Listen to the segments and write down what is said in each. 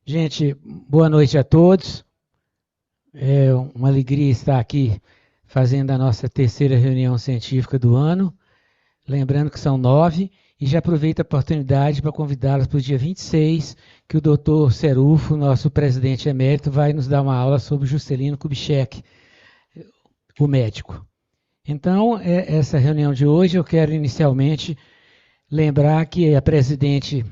Gente, boa noite a todos. É uma alegria estar aqui fazendo a nossa terceira reunião científica do ano. Lembrando que são 9, e já aproveito a oportunidade para convidá-los para o dia 26, que o doutor Serufo, nosso presidente emérito, vai nos dar uma aula sobre Juscelino Kubitschek, o médico. Então, essa reunião de hoje, eu quero inicialmente lembrar que a presidente,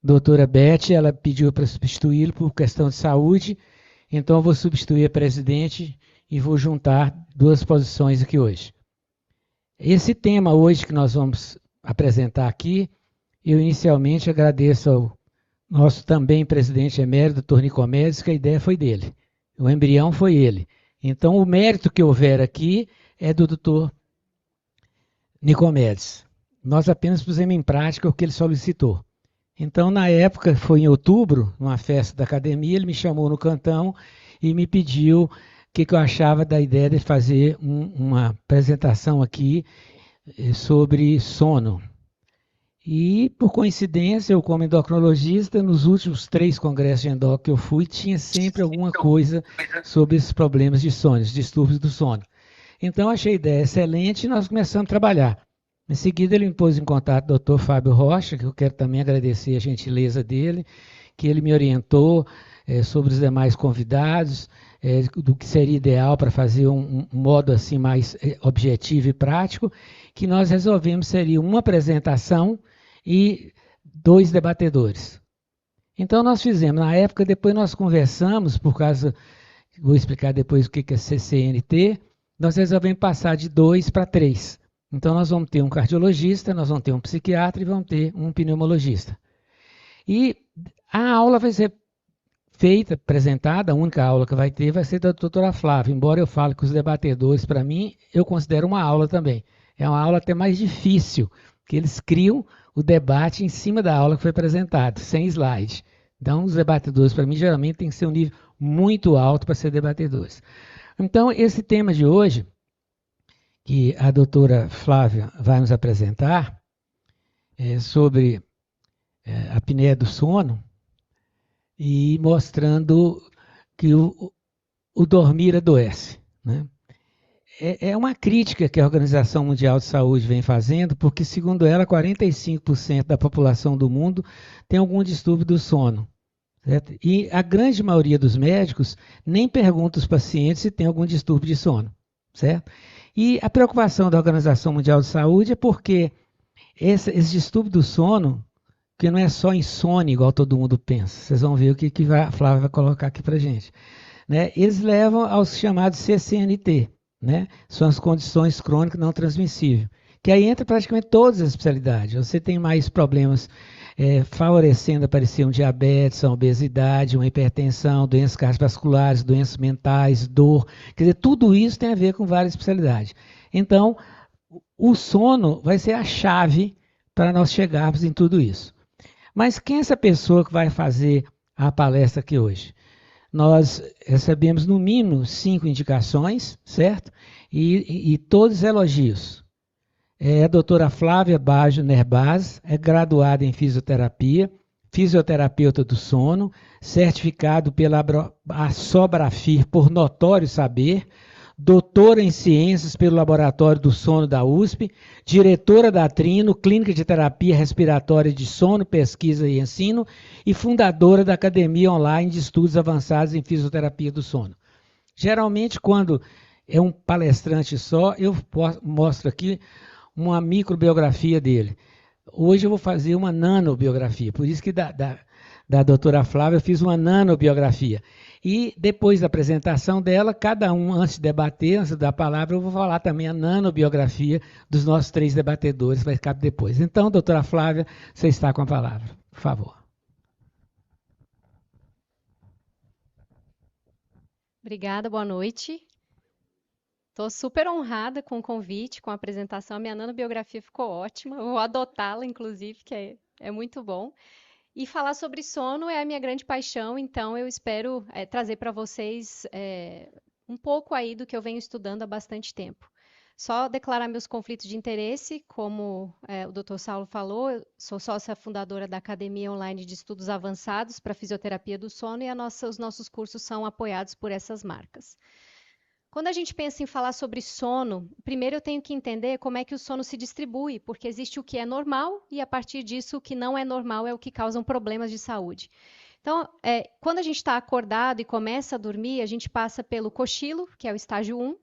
doutora Beth, ela pediu para substituí-lo por questão de saúde, então eu vou substituir a presidente e vou juntar duas posições aqui hoje. Esse tema hoje que nós vamos apresentar aqui, eu inicialmente agradeço ao nosso também presidente emérito, doutor Nicomedes, que a ideia foi dele. O embrião foi ele. Então, o mérito que houver aqui é do doutor Nicomedes. Nós apenas pusemos em prática o que ele solicitou. Então, na época, foi em outubro, numa festa da academia, ele me chamou no cantão e me pediu o que eu achava da ideia de fazer uma apresentação aqui sobre sono. E, por coincidência, eu como endocrinologista, nos últimos 3 congressos de endócrino que eu fui, tinha sempre alguma coisa sobre esses problemas de sono, os distúrbios do sono. Então, achei a ideia excelente e nós começamos a trabalhar. Em seguida, ele me pôs em contato com o Dr. Fábio Rocha, que eu quero também agradecer a gentileza dele, que ele me orientou sobre os demais convidados, do que seria ideal para fazer um modo assim mais objetivo e prático, que nós resolvemos seria uma apresentação e 2 debatedores. Então nós fizemos, na época, depois nós conversamos, por causa, vou explicar depois o que é CCNT, nós resolvemos passar de 2 para 3. Então nós vamos ter um cardiologista, nós vamos ter um psiquiatra e vamos ter um pneumologista. E a aula vai ser feita, apresentada, a única aula que vai ter vai ser da doutora Flávia, embora eu fale que os debatedores, para mim, eu considero uma aula também. É uma aula até mais difícil, porque eles criam o debate em cima da aula que foi apresentada, sem slide. Então, os debatedores, para mim, geralmente tem que ser um nível muito alto para ser debatedores. Então, esse tema de hoje, que a doutora Flávia vai nos apresentar, é sobre a apneia do sono, e mostrando que o dormir adoece, né? É uma crítica que a Organização Mundial de Saúde vem fazendo, porque, segundo ela, 45% da população do mundo tem algum distúrbio do sono. Certo? E a grande maioria dos médicos nem pergunta aos pacientes se tem algum distúrbio de sono. Certo? E a preocupação da Organização Mundial de Saúde é porque esse distúrbio do sono, que não é só insônia, igual todo mundo pensa, vocês vão ver o que a Flávia vai colocar aqui para a gente. Né? Eles levam aos chamados CCNT, né? São as condições crônicas não transmissíveis, que aí entra praticamente todas as especialidades. Você tem mais problemas favorecendo aparecer um diabetes, uma obesidade, uma hipertensão, doenças cardiovasculares, doenças mentais, dor. Quer dizer, tudo isso tem a ver com várias especialidades. Então, o sono vai ser a chave para nós chegarmos em tudo isso. Mas quem é essa pessoa que vai fazer a palestra aqui hoje? Nós recebemos no mínimo 5 indicações, certo? E todos elogios. É a doutora Flávia Baggio Nerbaz, é graduada em fisioterapia, fisioterapeuta do sono, certificado pela Sobrafir por notório saber, doutora em ciências pelo Laboratório do Sono da USP, diretora da Trino, Clínica de Terapia Respiratória de Sono, Pesquisa e Ensino, e fundadora da Academia Online de Estudos Avançados em Fisioterapia do Sono. Geralmente, quando é um palestrante só, eu mostro aqui uma microbiografia dele. Hoje eu vou fazer uma nanobiografia, por isso que da doutora Flávia eu fiz uma nanobiografia. E depois da apresentação dela, cada um, antes de debater, antes de dar a palavra, eu vou falar também a nanobiografia dos nossos 3 debatedores, vai ficar depois. Então, doutora Flávia, você está com a palavra, por favor. Obrigada, boa noite. Estou super honrada com o convite, com a apresentação. A minha nanobiografia ficou ótima, eu vou adotá-la, inclusive, que é muito bom. E falar sobre sono é a minha grande paixão, então eu espero trazer para vocês um pouco aí do que eu venho estudando há bastante tempo. Só declarar meus conflitos de interesse, como o Dr. Saulo falou, eu sou sócia fundadora da Academia Online de Estudos Avançados para Fisioterapia do Sono e os nossos cursos são apoiados por essas marcas. Quando a gente pensa em falar sobre sono, primeiro eu tenho que entender como é que o sono se distribui, porque existe o que é normal e a partir disso o que não é normal é o que causa problemas de saúde. Então, quando a gente está acordado e começa a dormir, a gente passa pelo cochilo, que é o estágio 1,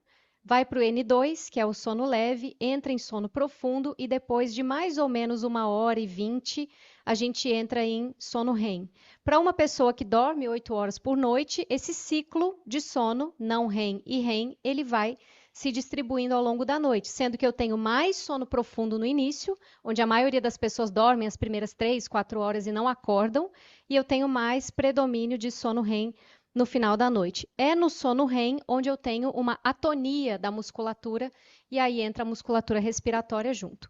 vai para o N2, que é o sono leve, entra em sono profundo e depois de mais ou menos 1h20, a gente entra em sono REM. Para uma pessoa que dorme 8 horas por noite, esse ciclo de sono, não REM e REM, ele vai se distribuindo ao longo da noite, sendo que eu tenho mais sono profundo no início, onde a maioria das pessoas dormem as primeiras 3, 4 horas e não acordam, e eu tenho mais predomínio de sono REM no final da noite. É no sono REM onde eu tenho uma atonia da musculatura e aí entra a musculatura respiratória junto.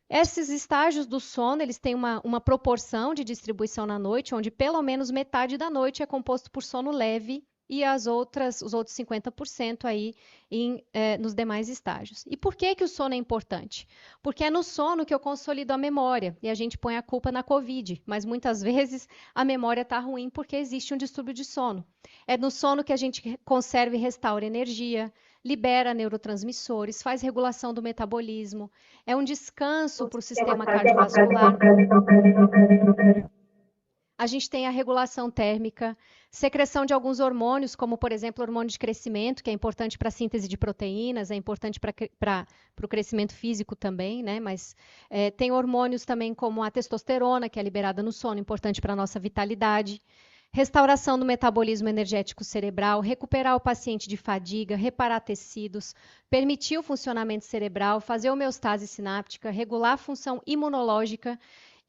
Esses estágios do sono, eles têm uma proporção de distribuição na noite, onde pelo menos metade da noite é composto por sono leve e os outros 50% aí nos demais estágios. E por que o sono é importante? Porque é no sono que eu consolido a memória e a gente põe a culpa na Covid, mas muitas vezes a memória está ruim porque existe um distúrbio de sono. É no sono que a gente conserva e restaura energia, libera neurotransmissores, faz regulação do metabolismo, é um descanso para o sistema cardiovascular. A gente tem a regulação térmica, secreção de alguns hormônios, como, por exemplo, o hormônio de crescimento, que é importante para a síntese de proteínas, é importante para o crescimento físico também, né? Mas tem hormônios também como a testosterona, que é liberada no sono, importante para a nossa vitalidade. Restauração do metabolismo energético cerebral, recuperar o paciente de fadiga, reparar tecidos, permitir o funcionamento cerebral, fazer homeostase sináptica, regular a função imunológica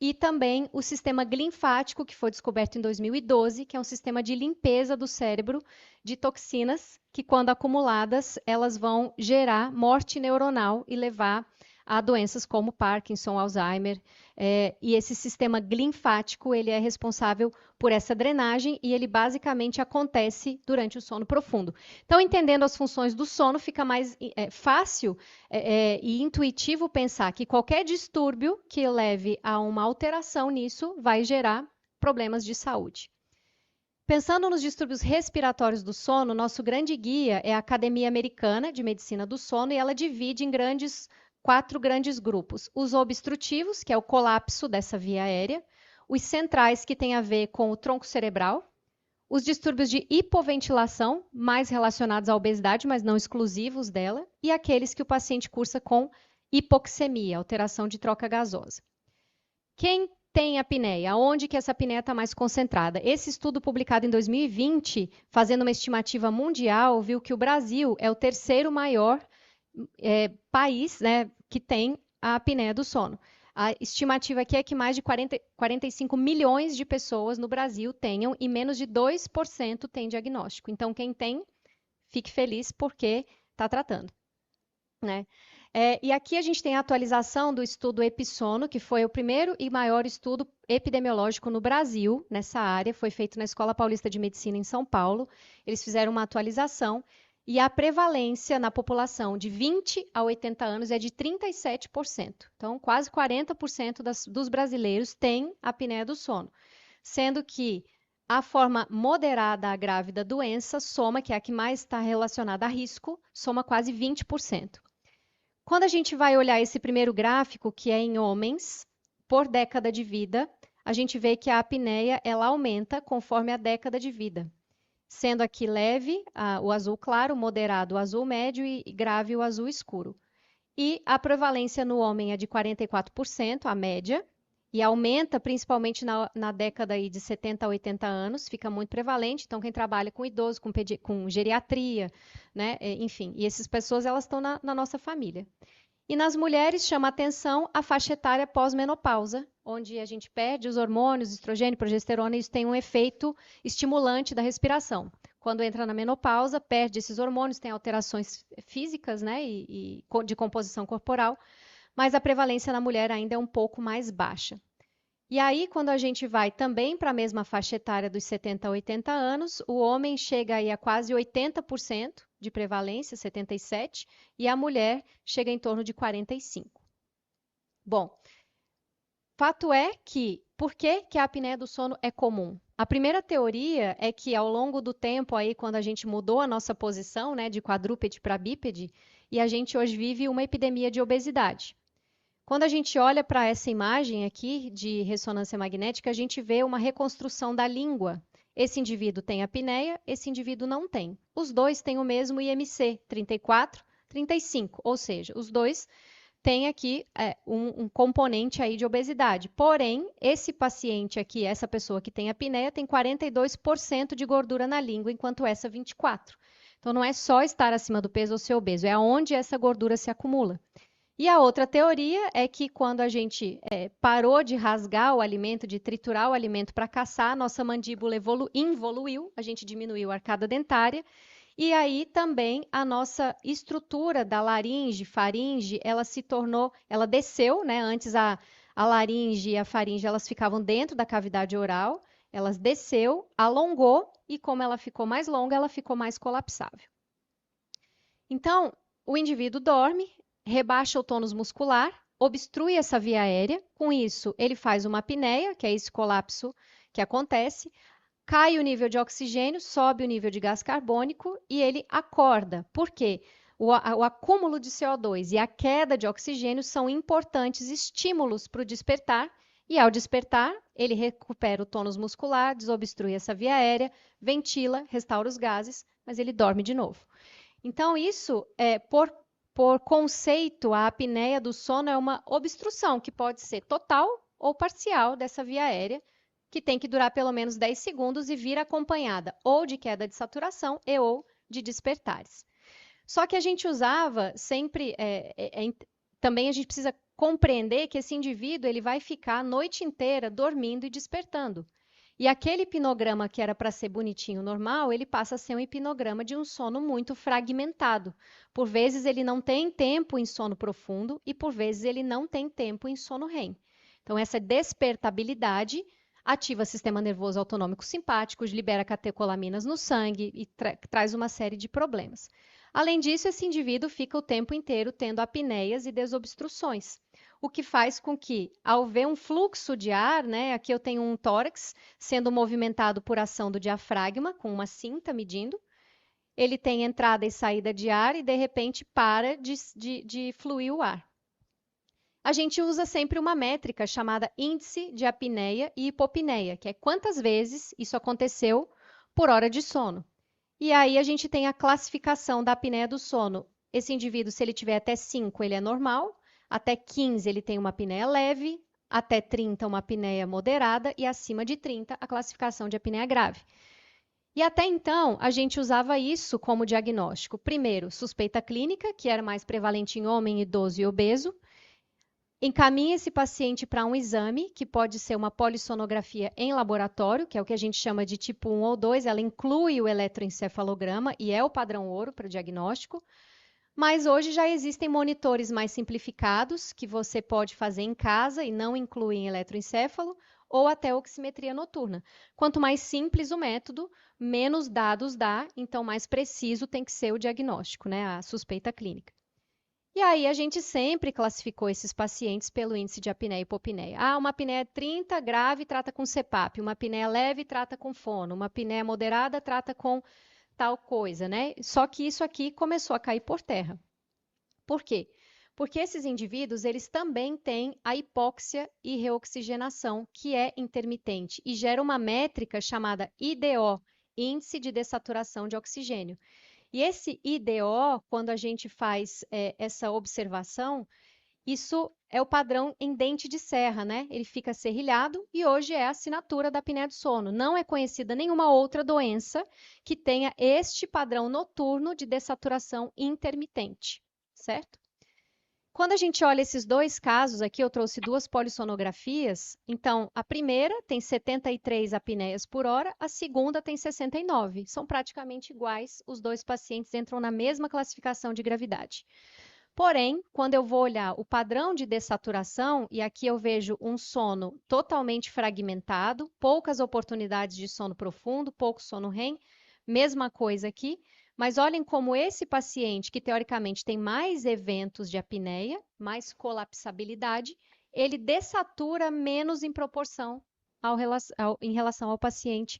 e também o sistema linfático, que foi descoberto em 2012, que é um sistema de limpeza do cérebro de toxinas que, quando acumuladas, elas vão gerar morte neuronal e levar a doenças como Parkinson, Alzheimer, e esse sistema linfático ele é responsável por essa drenagem e ele basicamente acontece durante o sono profundo. Então, entendendo as funções do sono, fica mais fácil e intuitivo pensar que qualquer distúrbio que leve a uma alteração nisso vai gerar problemas de saúde. Pensando nos distúrbios respiratórios do sono, nosso grande guia é a Academia Americana de Medicina do Sono e ela divide em 4 grandes grupos. Os obstrutivos, que é o colapso dessa via aérea, os centrais, que tem a ver com o tronco cerebral, os distúrbios de hipoventilação, mais relacionados à obesidade, mas não exclusivos dela, e aqueles que o paciente cursa com hipoxemia, alteração de troca gasosa. Quem tem apneia? Onde que essa apneia está mais concentrada? Esse estudo publicado em 2020, fazendo uma estimativa mundial, viu que o Brasil é o terceiro maior país, né, que tem a apneia do sono. A estimativa aqui é que mais de 45 milhões de pessoas no Brasil tenham e menos de 2% tem diagnóstico. Então, quem tem, fique feliz porque está tratando, né? E aqui a gente tem a atualização do estudo Episono, que foi o primeiro e maior estudo epidemiológico no Brasil nessa área, foi feito na Escola Paulista de Medicina em São Paulo. Eles fizeram uma atualização e a prevalência na população de 20 a 80 anos é de 37%. Então, quase 40% dos brasileiros têm apneia do sono, sendo que a forma moderada a grave da doença soma, que é a que mais está relacionada a risco, soma quase 20%. Quando a gente vai olhar esse primeiro gráfico, que é em homens, por década de vida, a gente vê que a apneia ela aumenta conforme a década de vida, sendo aqui leve o azul claro, moderado o azul médio e grave o azul escuro. E a prevalência no homem é de 44%, a média, e aumenta principalmente na década aí de 70 a 80 anos, fica muito prevalente. Então, quem trabalha com idoso, com geriatria, né? Enfim, e essas pessoas elas estão na nossa família. E nas mulheres chama atenção a faixa etária pós-menopausa, onde a gente perde os hormônios, estrogênio, progesterona, e isso tem um efeito estimulante da respiração. Quando entra na menopausa, perde esses hormônios, tem alterações físicas, né, e de composição corporal, mas a prevalência na mulher ainda é um pouco mais baixa. E aí, quando a gente vai também para a mesma faixa etária dos 70 a 80 anos, o homem chega aí a quase 80% de prevalência, 77%, e a mulher chega em torno de 45%. Bom, fato é que, por que que a apneia do sono é comum? A primeira teoria é que ao longo do tempo aí, quando a gente mudou a nossa posição, né, de quadrúpede para bípede, e a gente hoje vive uma epidemia de obesidade. Quando a gente olha para essa imagem aqui de ressonância magnética, a gente vê uma reconstrução da língua. Esse indivíduo tem apneia, esse indivíduo não tem. Os dois têm o mesmo IMC, 34, 35, ou seja, os dois têm aqui um componente aí de obesidade. Porém, esse paciente aqui, essa pessoa que tem apneia, tem 42% de gordura na língua, enquanto essa 24%. Então, não é só estar acima do peso ou ser obeso, é aonde essa gordura se acumula. E a outra teoria é que quando a gente parou de rasgar o alimento, de triturar o alimento para caçar, nossa mandíbula involuiu, a gente diminuiu a arcada dentária, e aí também a nossa estrutura da laringe, faringe, ela desceu, né? Antes a laringe e a faringe, elas ficavam dentro da cavidade oral, elas desceu, alongou, e como ela ficou mais longa, ela ficou mais colapsável. Então, o indivíduo dorme, rebaixa o tônus muscular, obstrui essa via aérea, com isso ele faz uma apneia, que é esse colapso que acontece, cai o nível de oxigênio, sobe o nível de gás carbônico e ele acorda. Por quê? O acúmulo de CO2 e a queda de oxigênio são importantes estímulos para o despertar, e ao despertar, ele recupera o tônus muscular, desobstrui essa via aérea, ventila, restaura os gases, mas ele dorme de novo. Então, isso, por conceito, a apneia do sono é uma obstrução que pode ser total ou parcial dessa via aérea, que tem que durar pelo menos 10 segundos e vir acompanhada ou de queda de saturação e ou de despertares. Só que a gente usava sempre, também a gente precisa compreender que esse indivíduo ele vai ficar a noite inteira dormindo e despertando. E aquele hipnograma que era para ser bonitinho, normal, ele passa a ser um hipnograma de um sono muito fragmentado. Por vezes ele não tem tempo em sono profundo e por vezes ele não tem tempo em sono REM. Então essa despertabilidade ativa o sistema nervoso autonômico simpático, libera catecolaminas no sangue e traz uma série de problemas. Além disso, esse indivíduo fica o tempo inteiro tendo apneias e desobstruções, o que faz com que, ao ver um fluxo de ar, né, aqui eu tenho um tórax sendo movimentado por ação do diafragma, com uma cinta medindo, ele tem entrada e saída de ar e, de repente, para de fluir o ar. A gente usa sempre uma métrica chamada índice de apneia e hipopneia, que é quantas vezes isso aconteceu por hora de sono. E aí a gente tem a classificação da apneia do sono. Esse indivíduo, se ele tiver até 5, ele é normal, até 15 ele tem uma apneia leve, até 30 uma apneia moderada e acima de 30 a classificação de apneia grave. E até então a gente usava isso como diagnóstico. Primeiro, suspeita clínica, que era mais prevalente em homem idoso e obeso. Encaminha esse paciente para um exame, que pode ser uma polissonografia em laboratório, que é o que a gente chama de tipo 1 ou 2, ela inclui o eletroencefalograma e é o padrão ouro para o diagnóstico. Mas hoje já existem monitores mais simplificados, que você pode fazer em casa e não incluem eletroencefalo, ou até oximetria noturna. Quanto mais simples o método, menos dados dá, então mais preciso tem que ser o diagnóstico, né? A suspeita clínica. E aí a gente sempre classificou esses pacientes pelo índice de apneia e hipopneia. Ah, uma apneia 30 grave trata com CPAP, uma apneia leve trata com fono, uma apneia moderada trata com tal coisa, né? Só que isso aqui começou a cair por terra. Por quê? Porque esses indivíduos, eles também têm a hipóxia e reoxigenação, que é intermitente e gera uma métrica chamada IDO, Índice de Dessaturação de Oxigênio. E esse IDO, quando a gente faz essa observação, isso é o padrão em dente de serra, né? Ele fica serrilhado e hoje é a assinatura da apneia do sono. Não é conhecida nenhuma outra doença que tenha este padrão noturno de dessaturação intermitente, certo? Quando a gente olha esses dois casos aqui, eu trouxe duas polissonografias. Então, a primeira tem 73 apneias por hora, a segunda tem 69. São praticamente iguais, os dois pacientes entram na mesma classificação de gravidade. Porém, quando eu vou olhar o padrão de dessaturação, e aqui eu vejo um sono totalmente fragmentado, poucas oportunidades de sono profundo, pouco sono REM, mesma coisa aqui, mas olhem como esse paciente, que teoricamente tem mais eventos de apneia, mais colapsabilidade, ele dessatura menos em proporção em relação ao paciente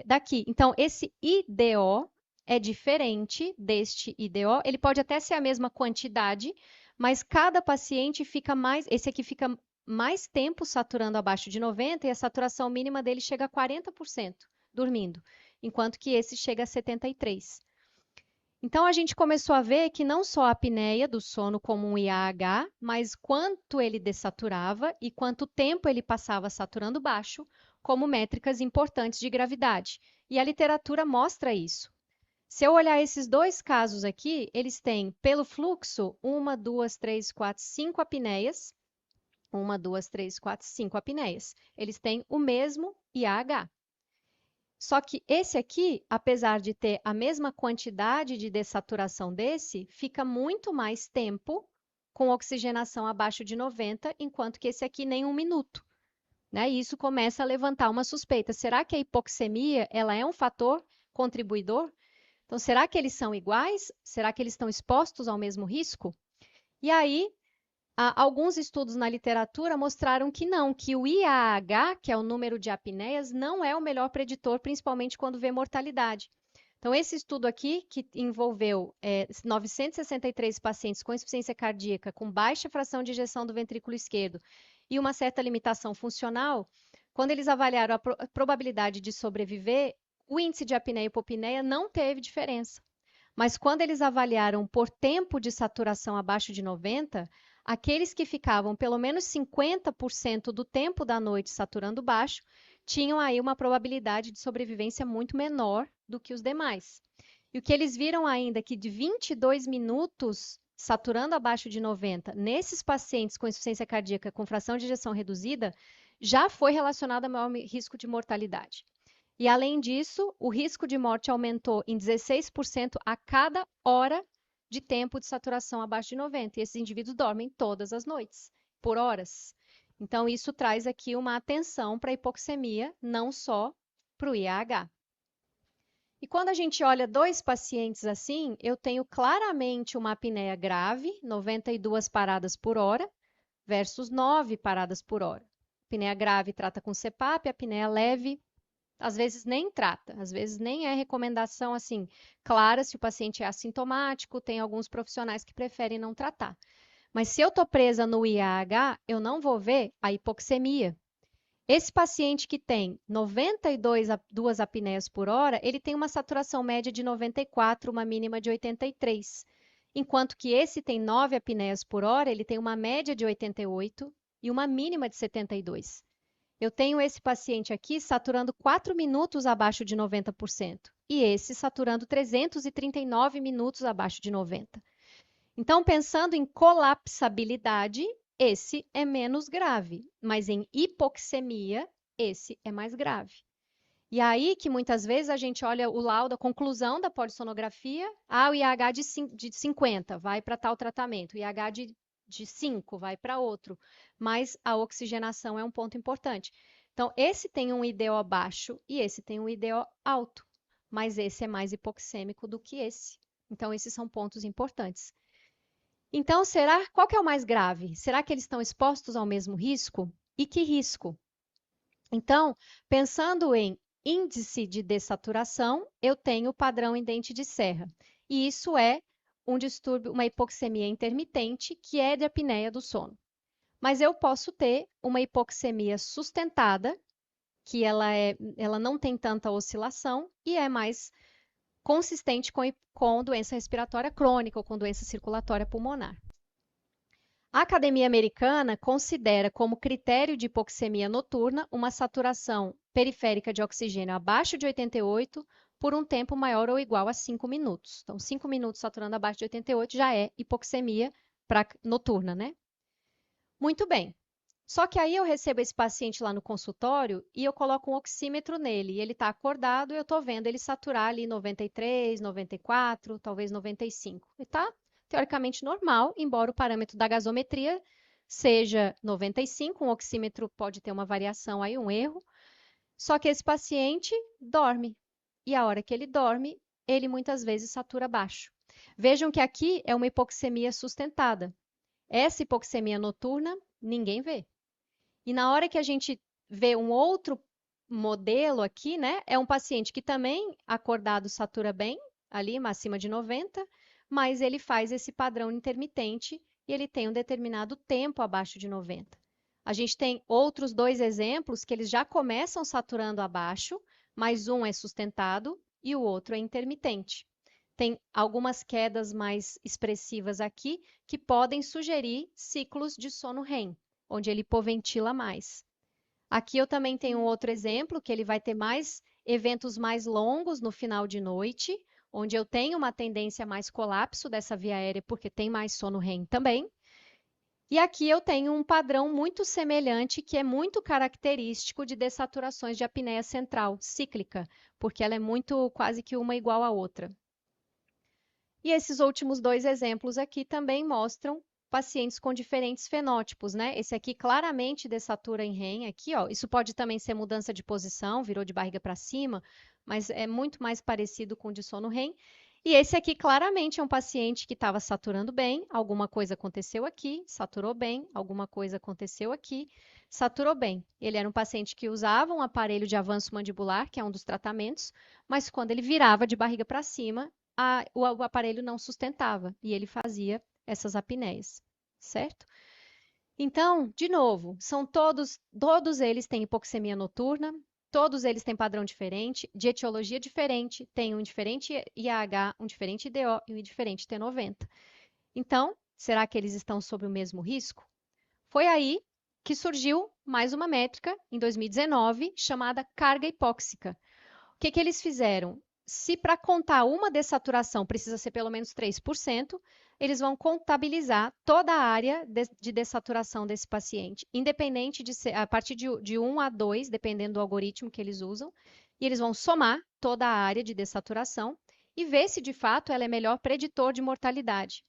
daqui. Então, esse IDO é diferente deste IDO. Ele pode até ser a mesma quantidade, mas cada paciente fica mais. Esse aqui fica mais tempo saturando abaixo de 90 e a saturação mínima dele chega a 40% dormindo, enquanto que esse chega a 73%. Então, a gente começou a ver que não só a apneia do sono como um IAH, mas quanto ele dessaturava e quanto tempo ele passava saturando baixo, como métricas importantes de gravidade. E a literatura mostra isso. Se eu olhar esses dois casos aqui, eles têm, pelo fluxo, 1, 2, 3, 4, 5 apneias. 1, 2, 3, 4, 5 apneias. Eles têm o mesmo IAH. Só que esse aqui, apesar de ter a mesma quantidade de dessaturação desse, fica muito mais tempo com oxigenação abaixo de 90, enquanto que esse aqui nem 1 minuto. Né? E isso começa a levantar uma suspeita. Será que a hipoxemia ela é um fator contribuidor? Então, será que eles são iguais? Será que eles estão expostos ao mesmo risco? E aí, alguns estudos na literatura mostraram que não, que o IAH, que é o número de apneias, não é o melhor preditor, principalmente quando vê mortalidade. Então, esse estudo aqui, que envolveu 963 pacientes com insuficiência cardíaca, com baixa fração de ejeção do ventrículo esquerdo e uma certa limitação funcional, quando eles avaliaram a probabilidade de sobreviver, o índice de apneia e hipopneia não teve diferença. Mas quando eles avaliaram por tempo de saturação abaixo de 90, aqueles que ficavam pelo menos 50% do tempo da noite saturando baixo, tinham aí uma probabilidade de sobrevivência muito menor do que os demais. E o que eles viram ainda é que de 22 minutos saturando abaixo de 90, nesses pacientes com insuficiência cardíaca com fração de ejeção reduzida, já foi relacionado a maior risco de mortalidade. E além disso, o risco de morte aumentou em 16% a cada hora de tempo de saturação abaixo de 90. E esses indivíduos dormem todas as noites, por horas. Então, isso traz aqui uma atenção para a hipoxemia, não só para o IAH. E quando a gente olha dois pacientes assim, eu tenho claramente uma apneia grave, 92 paradas por hora, versus 9 paradas por hora. Apneia grave trata com CPAP, apneia leve às vezes nem trata, às vezes nem é recomendação assim clara se o paciente é assintomático, tem alguns profissionais que preferem não tratar. Mas se eu estou presa no IAH, eu não vou ver a hipoxemia. Esse paciente que tem 92 apneias por hora, ele tem uma saturação média de 94, uma mínima de 83. Enquanto que esse tem 9 apneias por hora, ele tem uma média de 88 e uma mínima de 72. Eu tenho esse paciente aqui saturando 4 minutos abaixo de 90% e esse saturando 339 minutos abaixo de 90%. Então, pensando em colapsabilidade, esse é menos grave, mas em hipoxemia, esse é mais grave. E aí que muitas vezes a gente olha o laudo, a conclusão da polissonografia, o IAH de 50 vai para tal tratamento, o IAH de 5 vai para outro, mas a oxigenação é um ponto importante. Então, esse tem um IDO baixo e esse tem um IDO alto, mas esse é mais hipoxêmico do que esse. Então, esses são pontos importantes. Então, qual que é o mais grave? Será que eles estão expostos ao mesmo risco? E que risco? Então, pensando em índice de dessaturação, eu tenho o padrão em dente de serra. E isso é um distúrbio, uma hipoxemia intermitente, que é de apneia do sono. Mas eu posso ter uma hipoxemia sustentada, que ela não tem tanta oscilação e é mais consistente com doença respiratória crônica ou com doença circulatória pulmonar. A Academia Americana considera como critério de hipoxemia noturna uma saturação periférica de oxigênio abaixo de 88 por um tempo maior ou igual a 5 minutos. Então, 5 minutos saturando abaixo de 88 já é hipoxemia noturna, né? Muito bem. Só que aí eu recebo esse paciente lá no consultório e eu coloco um oxímetro nele. E ele está acordado e eu estou vendo ele saturar ali 93, 94, talvez 95. E está teoricamente normal, embora o parâmetro da gasometria seja 95, um oxímetro pode ter uma variação aí, um erro. Só que esse paciente dorme. E a hora que ele dorme, ele muitas vezes satura baixo. Vejam que aqui é uma hipoxemia sustentada. Essa hipoxemia noturna, ninguém vê. E na hora que a gente vê um outro modelo aqui, né? É um paciente que também acordado satura bem, ali acima de 90, mas ele faz esse padrão intermitente e ele tem um determinado tempo abaixo de 90. A gente tem outros dois exemplos que eles já começam saturando abaixo, mas um é sustentado e o outro é intermitente. Tem algumas quedas mais expressivas aqui que podem sugerir ciclos de sono REM, onde ele hipoventila mais. Aqui eu também tenho um outro exemplo, que ele vai ter mais eventos mais longos no final de noite, onde eu tenho uma tendência a mais colapso dessa via aérea, porque tem mais sono REM também. E aqui eu tenho um padrão muito semelhante, que é muito característico de dessaturações de apneia central, cíclica, porque ela é muito quase que uma igual à outra. E esses últimos dois exemplos aqui também mostram pacientes com diferentes fenótipos, né? Esse aqui claramente dessatura em REM, aqui, ó. Isso pode também ser mudança de posição, virou de barriga para cima, mas é muito mais parecido com o de sono REM. E esse aqui claramente é um paciente que estava saturando bem, alguma coisa aconteceu aqui, saturou bem, alguma coisa aconteceu aqui, saturou bem. Ele era um paciente que usava um aparelho de avanço mandibular, que é um dos tratamentos, mas quando ele virava de barriga para cima, o aparelho não sustentava e ele fazia essas apneias, certo? Então, de novo, todos eles têm hipoxemia noturna, todos eles têm padrão diferente, de etiologia diferente, tem um diferente IAH, um diferente IDO e um diferente T90. Então, será que eles estão sob o mesmo risco? Foi aí que surgiu mais uma métrica, em 2019, chamada carga hipóxica. O que eles fizeram? Se para contar uma dessaturação precisa ser pelo menos 3%, eles vão contabilizar toda a área de dessaturação desse paciente, independente de ser, a partir de 1 a 2, dependendo do algoritmo que eles usam, e eles vão somar toda a área de dessaturação e ver se de fato ela é melhor preditor de mortalidade.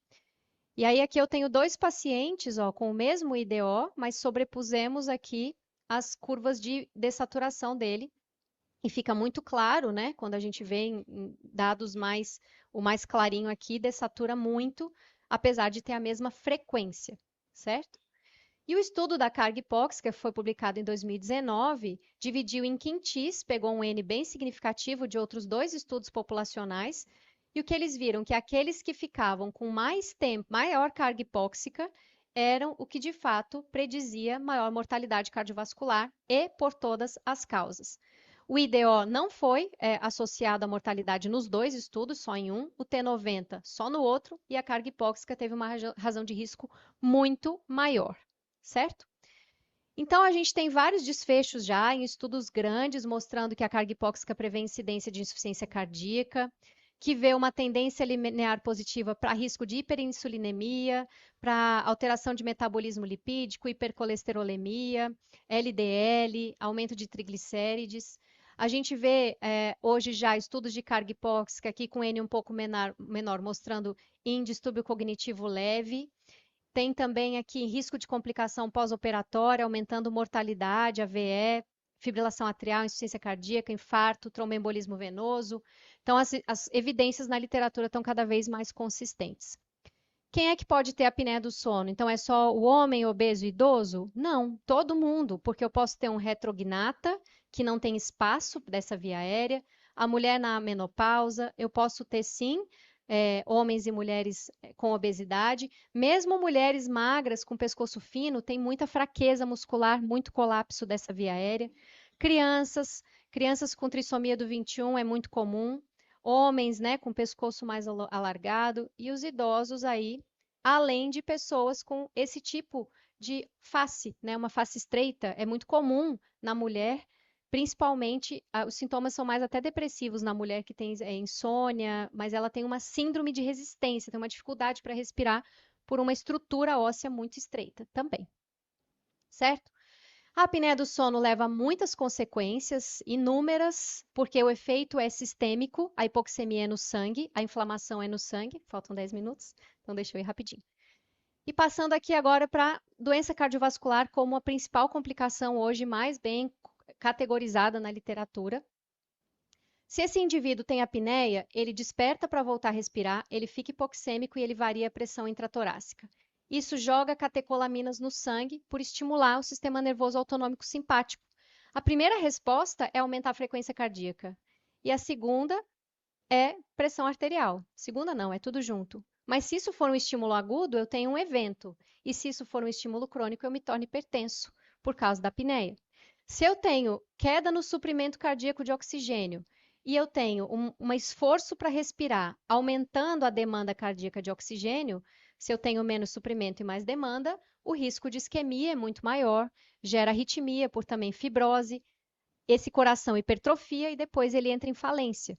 E aí aqui eu tenho dois pacientes, ó, com o mesmo IDO, mas sobrepusemos aqui as curvas de dessaturação dele. E fica muito claro, né? Quando a gente vê em dados o mais clarinho aqui, dessatura muito, apesar de ter a mesma frequência, certo? E o estudo da carga hipóxica, que foi publicado em 2019, dividiu em quintis, pegou um N bem significativo de outros dois estudos populacionais, e o que eles viram que aqueles que ficavam com mais tempo, maior carga hipóxica, eram o que de fato predizia maior mortalidade cardiovascular e por todas as causas. O IDO não foi associado à mortalidade nos dois estudos, só em um, o T90 só no outro, e a carga hipóxica teve uma razão de risco muito maior, certo? Então, a gente tem vários desfechos já em estudos grandes mostrando que a carga hipóxica prevê incidência de insuficiência cardíaca, que vê uma tendência linear positiva para risco de hiperinsulinemia, para alteração de metabolismo lipídico, hipercolesterolemia, LDL, aumento de triglicérides. A gente vê hoje já estudos de carga hipóxica aqui com N um pouco menor mostrando em distúrbio cognitivo leve. Tem também aqui risco de complicação pós-operatória, aumentando mortalidade, AVE, fibrilação atrial, insuficiência cardíaca, infarto, tromboembolismo venoso. Então, as evidências na literatura estão cada vez mais consistentes. Quem é que pode ter apneia do sono? Então, é só o homem obeso e idoso? Não, todo mundo, porque eu posso ter um retrognata, que não tem espaço dessa via aérea, a mulher na menopausa, eu posso ter sim homens e mulheres com obesidade, mesmo mulheres magras com pescoço fino, tem muita fraqueza muscular, muito colapso dessa via aérea. Crianças com trissomia do 21 é muito comum, homens, né, com pescoço mais alargado e os idosos aí, além de pessoas com esse tipo de face, né, uma face estreita, é muito comum na mulher. Principalmente, os sintomas são mais até depressivos na mulher que tem insônia, mas ela tem uma síndrome de resistência, tem uma dificuldade para respirar por uma estrutura óssea muito estreita também. Certo? A apneia do sono leva a muitas consequências, inúmeras, porque o efeito é sistêmico, a hipoxemia é no sangue, a inflamação é no sangue. Faltam 10 minutos, então deixa eu ir rapidinho. E passando aqui agora para doença cardiovascular como a principal complicação hoje mais bem categorizada na literatura. Se esse indivíduo tem apneia, ele desperta para voltar a respirar, ele fica hipoxêmico e ele varia a pressão intratorácica. Isso joga catecolaminas no sangue por estimular o sistema nervoso autonômico simpático. A primeira resposta é aumentar a frequência cardíaca. E a segunda é pressão arterial. Segunda não, é tudo junto. Mas se isso for um estímulo agudo, eu tenho um evento. E se isso for um estímulo crônico, eu me torno hipertenso por causa da apneia. Se eu tenho queda no suprimento cardíaco de oxigênio e eu tenho um esforço para respirar, aumentando a demanda cardíaca de oxigênio, se eu tenho menos suprimento e mais demanda, o risco de isquemia é muito maior, gera arritmia por também fibrose, esse coração hipertrofia e depois ele entra em falência.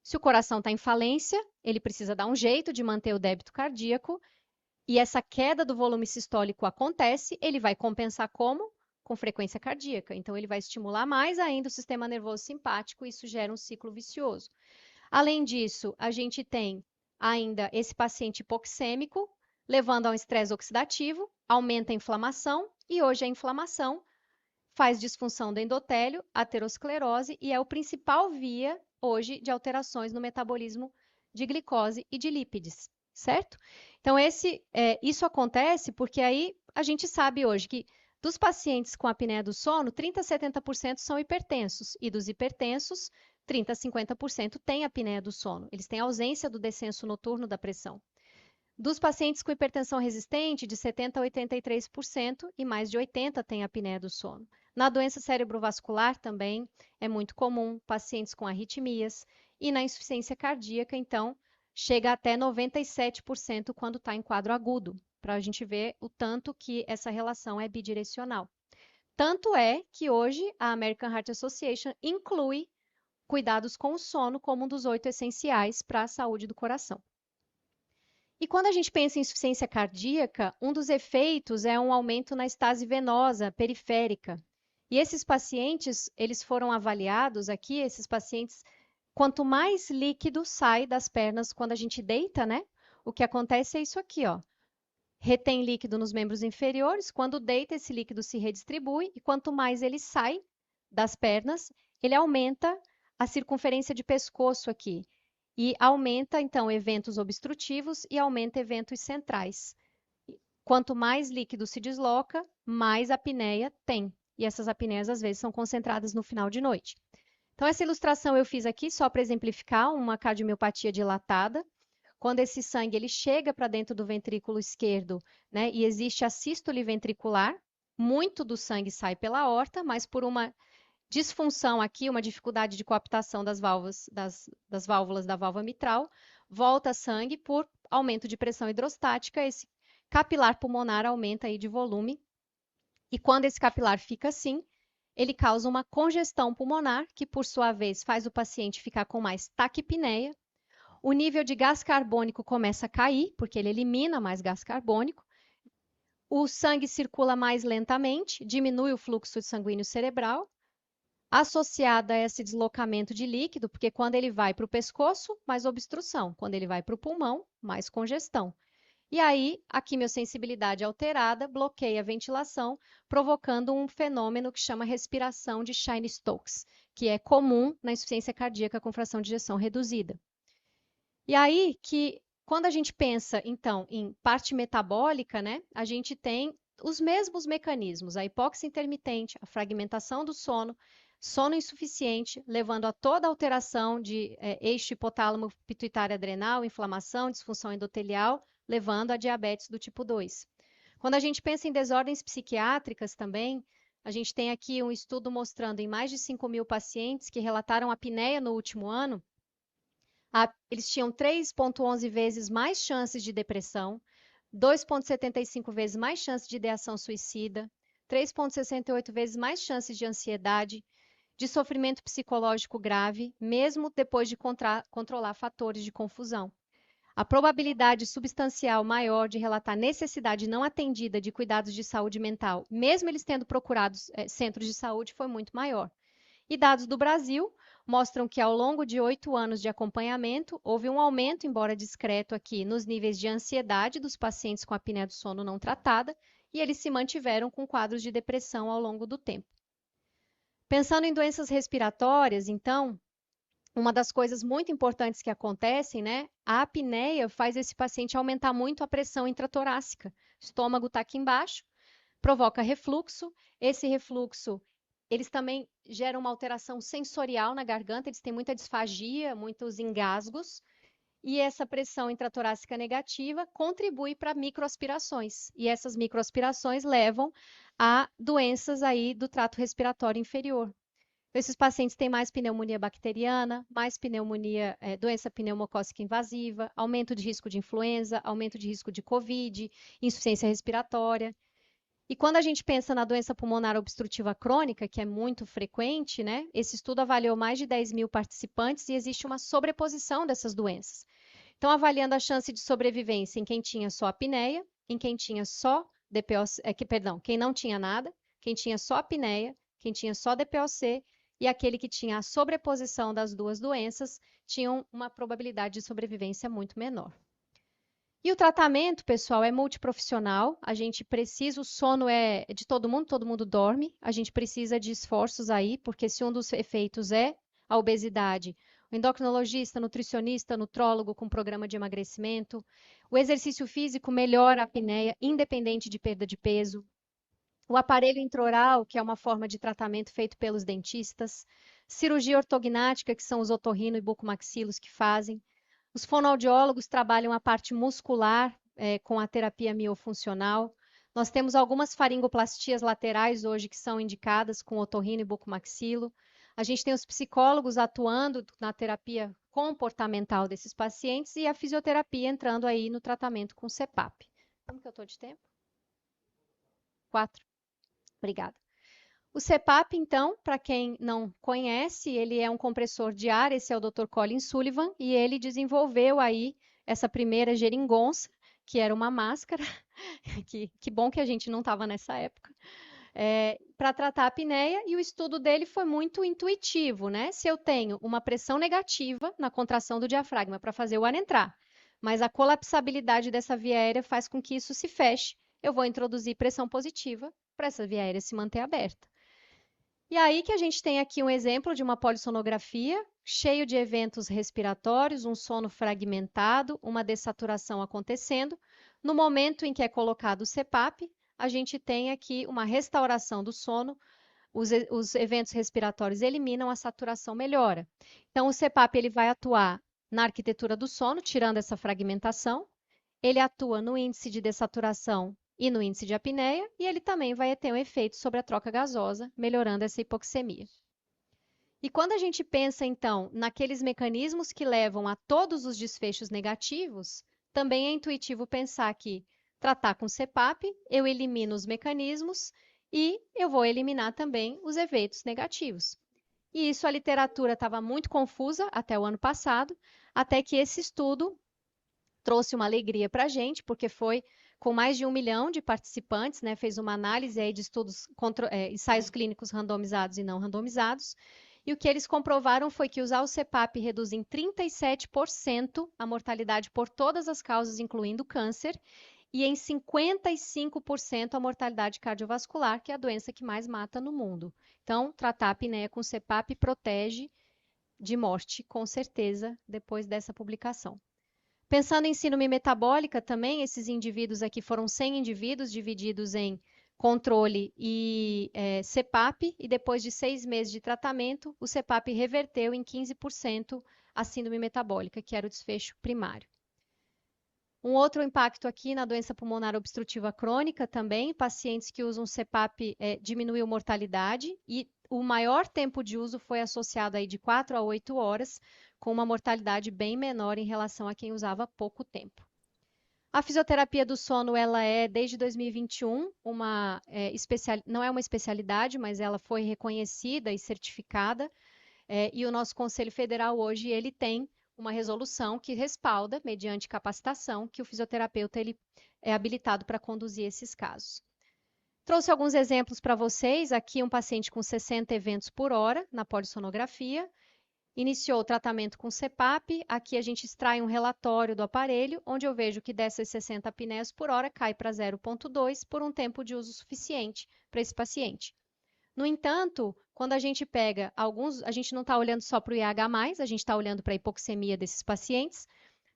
Se o coração está em falência, ele precisa dar um jeito de manter o débito cardíaco e essa queda do volume sistólico acontece, ele vai compensar como? Com frequência cardíaca. Então, ele vai estimular mais ainda o sistema nervoso simpático e isso gera um ciclo vicioso. Além disso, a gente tem ainda esse paciente hipoxêmico, levando a um estresse oxidativo, aumenta a inflamação e hoje a inflamação faz disfunção do endotélio, aterosclerose e é o principal via hoje de alterações no metabolismo de glicose e de lípides, certo? Então, isso acontece porque aí a gente sabe hoje que dos pacientes com apneia do sono, 30 a 70% são hipertensos e dos hipertensos, 30 a 50% têm apneia do sono. Eles têm ausência do descenso noturno da pressão. Dos pacientes com hipertensão resistente, de 70 a 83% e mais de 80% têm apneia do sono. Na doença cerebrovascular também é muito comum, pacientes com arritmias e na insuficiência cardíaca, então, chega até 97% quando está em quadro agudo, para a gente ver o tanto que essa relação é bidirecional. Tanto é que hoje a American Heart Association inclui cuidados com o sono como um dos 8 essenciais para a saúde do coração. E quando a gente pensa em insuficiência cardíaca, um dos efeitos é um aumento na estase venosa periférica. E esses pacientes, eles foram avaliados aqui, esses pacientes, quanto mais líquido sai das pernas quando a gente deita, né? O que acontece é isso aqui, ó. Retém líquido nos membros inferiores, quando deita, esse líquido se redistribui, e quanto mais ele sai das pernas, ele aumenta a circunferência de pescoço aqui. E aumenta, então, eventos obstrutivos e aumenta eventos centrais. Quanto mais líquido se desloca, mais apneia tem. E essas apneias, às vezes, são concentradas no final de noite. Então, essa ilustração eu fiz aqui só para exemplificar uma cardiomiopatia dilatada. Quando esse sangue ele chega para dentro do ventrículo esquerdo, né, e existe a sístole ventricular, muito do sangue sai pela aorta, mas por uma disfunção aqui, uma dificuldade de coaptação das válvulas da válvula mitral, volta sangue por aumento de pressão hidrostática, esse capilar pulmonar aumenta aí de volume, e quando esse capilar fica assim, ele causa uma congestão pulmonar, que por sua vez faz o paciente ficar com mais taquipneia, o nível de gás carbônico começa a cair, porque ele elimina mais gás carbônico, o sangue circula mais lentamente, diminui o fluxo sanguíneo cerebral, associada a esse deslocamento de líquido, porque quando ele vai para o pescoço, mais obstrução, quando ele vai para o pulmão, mais congestão. E aí, a quimiosensibilidade alterada bloqueia a ventilação, provocando um fenômeno que chama respiração de Cheyne-Stokes, que é comum na insuficiência cardíaca com fração de ejeção reduzida. E aí que, quando a gente pensa, então, em parte metabólica, né, a gente tem os mesmos mecanismos, a hipóxia intermitente, a fragmentação do sono, sono insuficiente, levando a toda alteração de eixo hipotálamo pituitário adrenal, inflamação, disfunção endotelial, levando a diabetes do tipo 2. Quando a gente pensa em desordens psiquiátricas também, a gente tem aqui um estudo mostrando em mais de 5.000 pacientes que relataram apneia no último ano, eles tinham 3,11 vezes mais chances de depressão, 2,75 vezes mais chances de ideação suicida, 3,68 vezes mais chances de ansiedade, de sofrimento psicológico grave, mesmo depois de controlar fatores de confusão. A probabilidade substancial maior de relatar necessidade não atendida de cuidados de saúde mental, mesmo eles tendo procurado centros de saúde, foi muito maior. E dados do Brasil mostram que ao longo de 8 anos de acompanhamento, houve um aumento, embora discreto aqui, nos níveis de ansiedade dos pacientes com apneia do sono não tratada, e eles se mantiveram com quadros de depressão ao longo do tempo. Pensando em doenças respiratórias, então, uma das coisas muito importantes que acontecem, né? A apneia faz esse paciente aumentar muito a pressão intratorácica. O estômago está aqui embaixo, provoca refluxo. Esse refluxo, eles também geram uma alteração sensorial na garganta, eles têm muita disfagia, muitos engasgos. E essa pressão intratorácica negativa contribui para microaspirações. E essas microaspirações levam a doenças aí do trato respiratório inferior. Esses pacientes têm mais pneumonia bacteriana, mais pneumonia, doença pneumocócica invasiva, aumento de risco de influenza, aumento de risco de Covid, insuficiência respiratória. E quando a gente pensa na doença pulmonar obstrutiva crônica, que é muito frequente, né? Esse estudo avaliou mais de 10 mil participantes e existe uma sobreposição dessas doenças. Então, avaliando a chance de sobrevivência em quem tinha só apneia, em quem tinha só DPOC, quem não tinha nada, quem tinha só apneia, quem tinha só DPOC e aquele que tinha a sobreposição das duas doenças tinham uma probabilidade de sobrevivência muito menor. E o tratamento, pessoal, é multiprofissional. A gente precisa, o sono é de todo mundo dorme. A gente precisa de esforços aí, porque se um dos efeitos é a obesidade, o endocrinologista, nutricionista, nutrólogo com programa de emagrecimento, o exercício físico melhora a apneia, independente de perda de peso. O aparelho intraoral, que é uma forma de tratamento feito pelos dentistas, cirurgia ortognática, que são os otorrino e bucomaxilos que fazem. Os fonoaudiólogos trabalham a parte muscular com a terapia miofuncional. Nós temos algumas faringoplastias laterais hoje que são indicadas com otorrino e bucomaxilo. A gente tem os psicólogos atuando na terapia comportamental desses pacientes e a fisioterapia entrando aí no tratamento com CPAP. Como que eu estou de tempo? 4. Obrigada. O CPAP, então, para quem não conhece, ele é um compressor de ar, esse é o Dr. Colin Sullivan, e ele desenvolveu aí essa primeira geringonça, que era uma máscara, que bom que a gente não estava nessa época, para tratar a apneia, e o estudo dele foi muito intuitivo, né? Se eu tenho uma pressão negativa na contração do diafragma para fazer o ar entrar, mas a colapsabilidade dessa via aérea faz com que isso se feche, eu vou introduzir pressão positiva para essa via aérea se manter aberta. E aí que a gente tem aqui um exemplo de uma polissonografia cheio de eventos respiratórios, um sono fragmentado, uma dessaturação acontecendo. No momento em que é colocado o CPAP, a gente tem aqui uma restauração do sono, os eventos respiratórios eliminam, a saturação melhora. Então, o CPAP ele vai atuar na arquitetura do sono, tirando essa fragmentação. Ele atua no índice de dessaturação e no índice de apneia, e ele também vai ter um efeito sobre a troca gasosa, melhorando essa hipoxemia. E quando a gente pensa, então, naqueles mecanismos que levam a todos os desfechos negativos, também é intuitivo pensar que tratar com CPAP, eu elimino os mecanismos e eu vou eliminar também os eventos negativos. E isso a literatura estava muito confusa até o ano passado, até que esse estudo trouxe uma alegria para a gente, porque foi com mais de 1 milhão de participantes, né, fez uma análise aí de estudos, ensaios clínicos randomizados e não randomizados, e o que eles comprovaram foi que usar o CPAP reduz em 37% a mortalidade por todas as causas, incluindo câncer, e em 55% a mortalidade cardiovascular, que é a doença que mais mata no mundo. Então, tratar a apneia com CPAP protege de morte, com certeza, depois dessa publicação. Pensando em síndrome metabólica também, esses indivíduos aqui foram 100 indivíduos divididos em controle e CPAP, e depois de 6 meses de tratamento, o CPAP reverteu em 15% a síndrome metabólica, que era o desfecho primário. Um outro impacto aqui na doença pulmonar obstrutiva crônica também, pacientes que usam CPAP diminuiu mortalidade e o maior tempo de uso foi associado aí de 4 a 8 horas, com uma mortalidade bem menor em relação a quem usava pouco tempo. A fisioterapia do sono, ela é, desde 2021, não é uma especialidade, mas ela foi reconhecida e certificada, e o nosso Conselho Federal hoje, ele tem uma resolução que respalda, mediante capacitação, que o fisioterapeuta ele é habilitado para conduzir esses casos. Trouxe alguns exemplos para vocês. Aqui um paciente com 60 eventos por hora na polissonografia. Iniciou o tratamento com CPAP. Aqui a gente extrai um relatório do aparelho, onde eu vejo que dessas 60 apneias por hora cai para 0,2 por um tempo de uso suficiente para esse paciente. No entanto, quando a gente pega alguns, a gente não está olhando só para o IH+, a gente está olhando para a hipoxemia desses pacientes.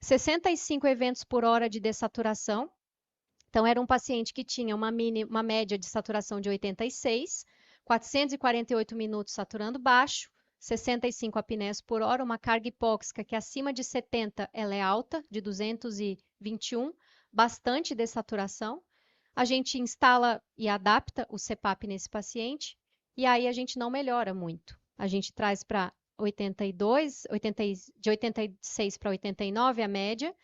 65 eventos por hora de dessaturação. Então, era um paciente que tinha uma média de saturação de 86, 448 minutos saturando baixo, 65 apneias por hora, uma carga hipóxica que acima de 70 ela é alta, de 221, bastante dessaturação. A gente instala e adapta o CPAP nesse paciente e aí a gente não melhora muito. A gente traz para 82, de 86 para 89 a média.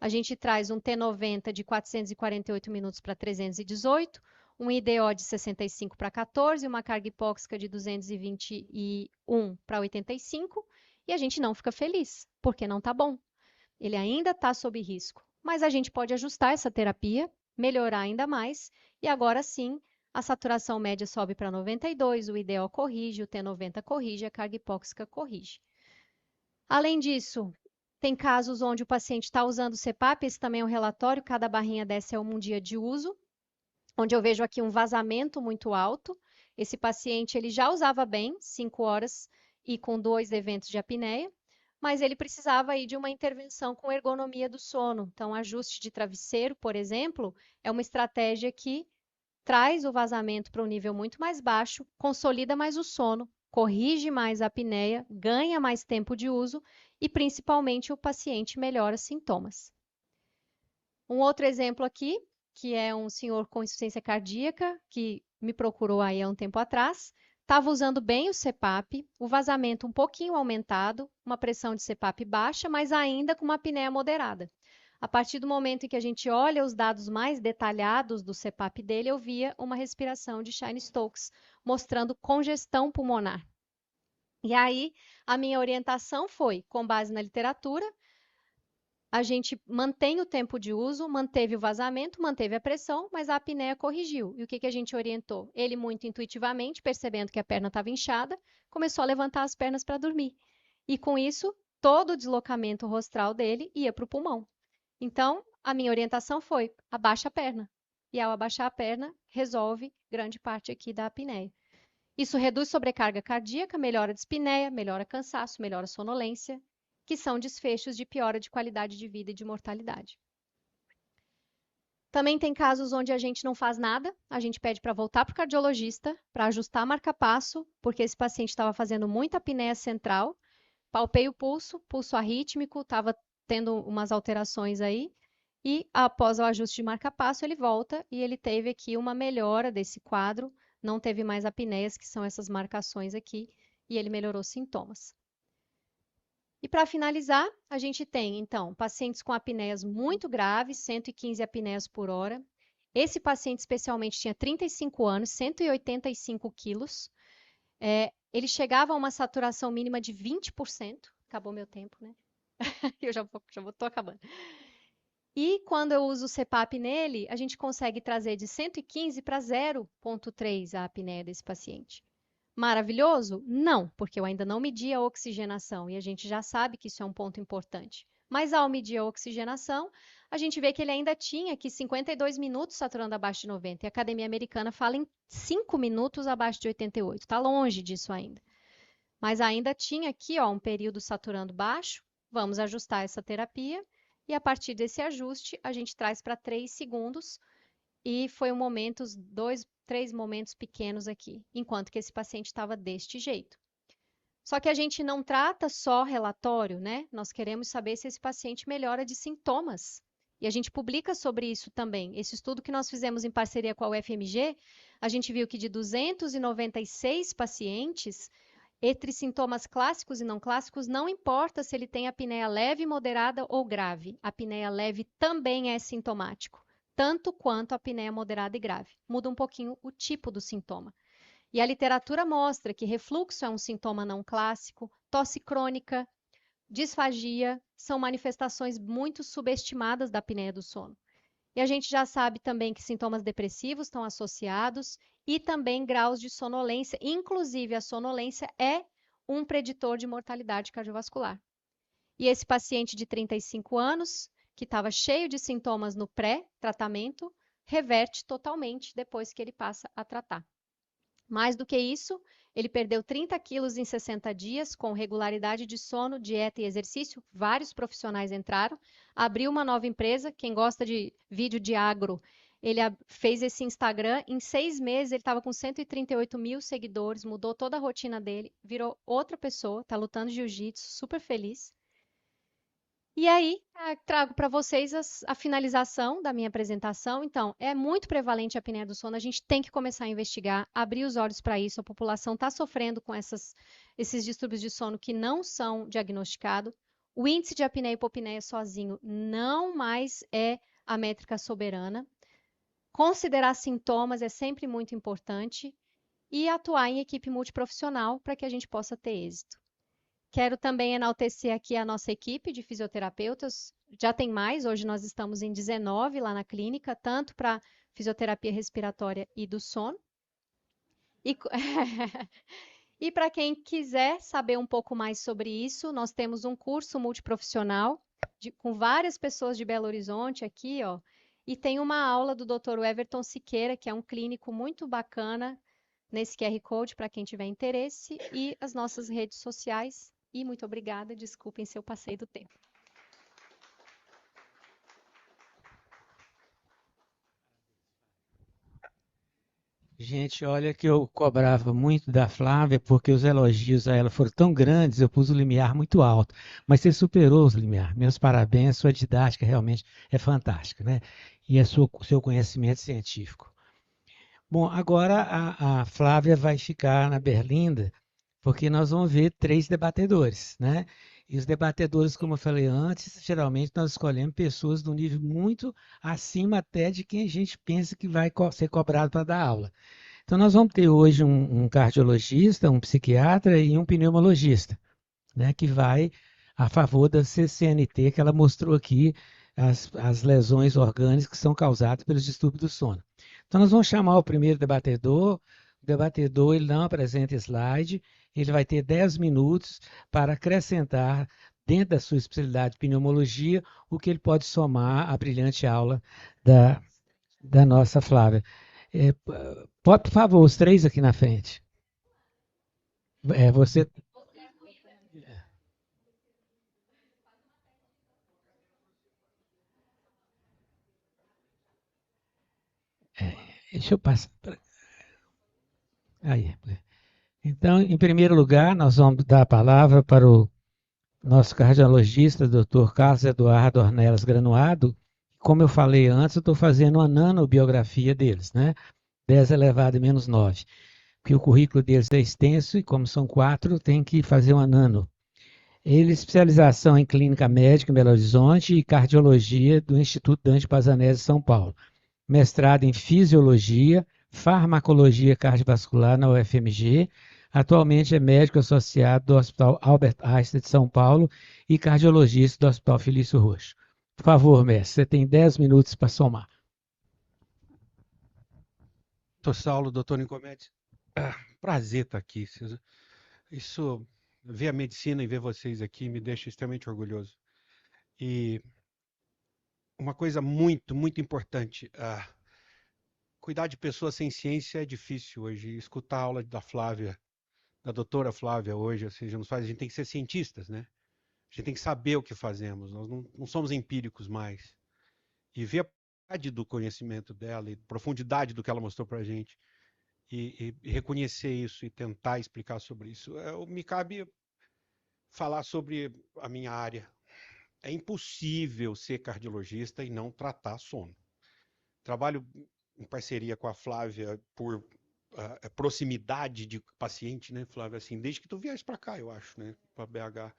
A gente traz um T90 de 448 minutos para 318, um IDO de 65 para 14, uma carga hipóxica de 221 para 85, e a gente não fica feliz, porque não está bom. Ele ainda está sob risco, mas a gente pode ajustar essa terapia, melhorar ainda mais, e agora sim a saturação média sobe para 92, o IDO corrige, o T90 corrige, a carga hipóxica corrige. Além disso, tem casos onde o paciente está usando o CPAP, esse também é um relatório, cada barrinha dessa é um dia de uso, onde eu vejo aqui um vazamento muito alto. Esse paciente ele já usava bem, 5 horas e com 2 eventos de apneia, mas ele precisava aí de uma intervenção com ergonomia do sono. Então, ajuste de travesseiro, por exemplo, é uma estratégia que traz o vazamento para um nível muito mais baixo, consolida mais o sono, corrige mais a apneia, ganha mais tempo de uso e, principalmente, o paciente melhora sintomas. Um outro exemplo aqui, que é um senhor com insuficiência cardíaca, que me procurou aí há um tempo atrás, estava usando bem o CPAP, o vazamento um pouquinho aumentado, uma pressão de CPAP baixa, mas ainda com uma apneia moderada. A partir do momento em que a gente olha os dados mais detalhados do CPAP dele, eu via uma respiração de Cheyne-Stokes, mostrando congestão pulmonar. E aí, a minha orientação foi, com base na literatura, a gente mantém o tempo de uso, manteve o vazamento, manteve a pressão, mas a apneia corrigiu. E o que a gente orientou? Ele, muito intuitivamente, percebendo que a perna estava inchada, começou a levantar as pernas para dormir. E com isso, todo o deslocamento rostral dele ia para o pulmão. Então, a minha orientação foi, abaixa a perna. E ao abaixar a perna, resolve grande parte aqui da apneia. Isso reduz sobrecarga cardíaca, melhora a dispneia, melhora cansaço, melhora sonolência, que são desfechos de piora de qualidade de vida e de mortalidade. Também tem casos onde a gente não faz nada, a gente pede para voltar para o cardiologista, para ajustar marca-passo, porque esse paciente estava fazendo muita apneia central, palpei o pulso arrítmico, estava tendo umas alterações aí, e após o ajuste de marca-passo, ele volta e ele teve aqui uma melhora desse quadro, não teve mais apneias, que são essas marcações aqui, e ele melhorou os sintomas. E para finalizar, a gente tem, então, pacientes com apneias muito graves, 115 apneias por hora. Esse paciente especialmente tinha 35 anos, 185 quilos. Ele chegava a uma saturação mínima de 20%. Acabou meu tempo, né? Eu tô acabando. E quando eu uso o CPAP nele, a gente consegue trazer de 115 para 0,3 a apneia desse paciente. Maravilhoso? Não, porque eu ainda não medi a oxigenação e a gente já sabe que isso é um ponto importante. Mas ao medir a oxigenação, a gente vê que ele ainda tinha aqui 52 minutos saturando abaixo de 90. E a Academia Americana fala em 5 minutos abaixo de 88. Está longe disso ainda. Mas ainda tinha aqui um período saturando baixo. Vamos ajustar essa terapia. E a partir desse ajuste, a gente traz para 3 segundos. E foi três momentos pequenos aqui, enquanto que esse paciente estava deste jeito. Só que a gente não trata só relatório, né? Nós queremos saber se esse paciente melhora de sintomas. E a gente publica sobre isso também. Esse estudo que nós fizemos em parceria com a UFMG, a gente viu que de 296 pacientes, entre sintomas clássicos e não clássicos, não importa se ele tem apneia leve, moderada ou grave. A apneia leve também é sintomático, tanto quanto a apneia moderada e grave. Muda um pouquinho o tipo do sintoma. E a literatura mostra que refluxo é um sintoma não clássico, tosse crônica, disfagia, são manifestações muito subestimadas da apneia do sono. E a gente já sabe também que sintomas depressivos estão associados e também graus de sonolência, inclusive a sonolência é um preditor de mortalidade cardiovascular. E esse paciente de 35 anos, que estava cheio de sintomas no pré-tratamento, reverte totalmente depois que ele passa a tratar. Mais do que isso, ele perdeu 30 quilos em 60 dias com regularidade de sono, dieta e exercício. Vários profissionais entraram, abriu uma nova empresa. Quem gosta de vídeo de agro, ele fez esse Instagram. Em 6 meses, ele estava com 138 mil seguidores, mudou toda a rotina dele, virou outra pessoa, está lutando jiu-jitsu, super feliz. E aí, trago para vocês a finalização da minha apresentação. Então, é muito prevalente a apneia do sono, a gente tem que começar a investigar, abrir os olhos para isso. A população está sofrendo com esses distúrbios de sono que não são diagnosticados. O índice de apneia e hipopneia sozinho não mais é a métrica soberana. Considerar sintomas é sempre muito importante e atuar em equipe multiprofissional para que a gente possa ter êxito. Quero também enaltecer aqui a nossa equipe de fisioterapeutas. Já tem mais, hoje nós estamos em 19 lá na clínica, tanto para fisioterapia respiratória e do sono. E, e para quem quiser saber um pouco mais sobre isso, nós temos um curso multiprofissional com várias pessoas de Belo Horizonte aqui, ó. E tem uma aula do Dr. Everton Siqueira, que é um clínico muito bacana, nesse QR Code para quem tiver interesse, e as nossas redes sociais. E muito obrigada, desculpem se eu passei do tempo. Gente, olha que eu cobrava muito da Flávia porque os elogios a ela foram tão grandes, eu pus o limiar muito alto. Mas você superou os limiar. Meus parabéns, sua didática realmente é fantástica, né? E seu conhecimento científico. Bom, agora a Flávia vai ficar na berlinda, porque nós vamos ver 3 debatedores, né? E os debatedores, como eu falei antes, geralmente nós escolhemos pessoas de um nível muito acima até de quem a gente pensa que vai ser cobrado para dar aula. Então, nós vamos ter hoje um cardiologista, um psiquiatra e um pneumologista, né, que vai a favor da CCNT, que ela mostrou aqui, as lesões orgânicas que são causadas pelos distúrbios do sono. Então, nós vamos chamar o primeiro debatedor. O debatedor ele não apresenta slide, ele vai ter 10 minutos para acrescentar, dentro da sua especialidade de pneumologia, o que ele pode somar à brilhante aula da nossa Flávia. Pode, por favor, os 3 aqui na frente. Você. Deixa eu passar. Aí. Então, em primeiro lugar, nós vamos dar a palavra para o nosso cardiologista, Dr. Carlos Eduardo Ornelas Granuado. Como eu falei antes, eu estou fazendo uma nanobiografia deles, né? 10 elevado a menos 9. Porque o currículo deles é extenso e, como são 4, tem que fazer uma nano. Ele especialização em clínica médica em Belo Horizonte e cardiologia do Instituto Dante Pazanese, São Paulo. Mestrado em fisiologia, farmacologia cardiovascular na UFMG. Atualmente é médico associado do Hospital Albert Einstein de São Paulo e cardiologista do Hospital Felício Roxo. Por favor, mestre, você tem 10 minutos para somar. Doutor Saulo, doutor Nicomedes, prazer estar aqui. Ver a medicina e ver vocês aqui me deixa extremamente orgulhoso. E uma coisa muito, muito importante, cuidar de pessoas sem ciência é difícil hoje. Escutar a aula da Flávia, da doutora Flávia hoje, ou seja, a gente tem que ser cientistas, né? A gente tem que saber o que fazemos, nós não somos empíricos mais. E ver a profundidade do conhecimento dela e profundidade do que ela mostrou para a gente. E reconhecer isso e tentar explicar sobre isso. Me cabe falar sobre a minha área. É impossível ser cardiologista e não tratar sono. Trabalho em parceria com a Flávia por proximidade de paciente, né, Flávia? Assim, desde que tu viesse para cá, eu acho, né, para BH.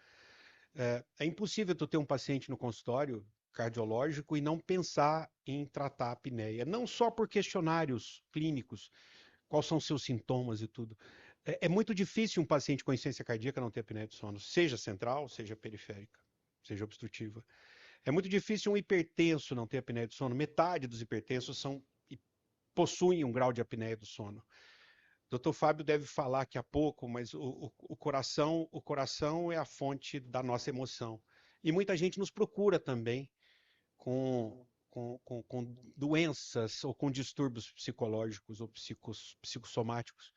É impossível tu ter um paciente no consultório cardiológico e não pensar em tratar a apneia. Não só por questionários clínicos, quais são seus sintomas e tudo. É muito difícil um paciente com insuficiência cardíaca não ter apneia do sono, seja central, seja periférica, seja obstrutiva. É muito difícil um hipertenso não ter apneia do sono. Metade dos hipertensos possuem um grau de apneia do sono. Dr. Fábio deve falar daqui a pouco, mas o coração é a fonte da nossa emoção. E muita gente nos procura também com doenças ou com distúrbios psicológicos ou psicossomáticos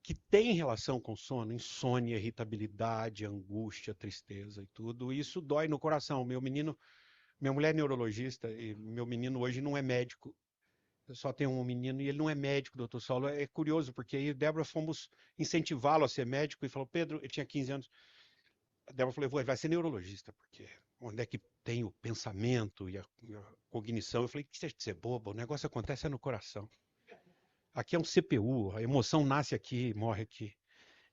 que têm relação com sono, insônia, irritabilidade, angústia, tristeza e tudo. Isso dói no coração. Minha mulher é neurologista e meu menino hoje não é médico. Eu só tenho um menino e ele não é médico, doutor Saulo. É curioso, porque aí Débora fomos incentivá-lo a ser médico e falou, Pedro, ele tinha 15 anos. A Débora falou, vai ser neurologista, porque onde é que tem o pensamento e a cognição? Eu falei, que você é bobo, o negócio acontece no coração. Aqui é um CPU, a emoção nasce aqui, morre aqui.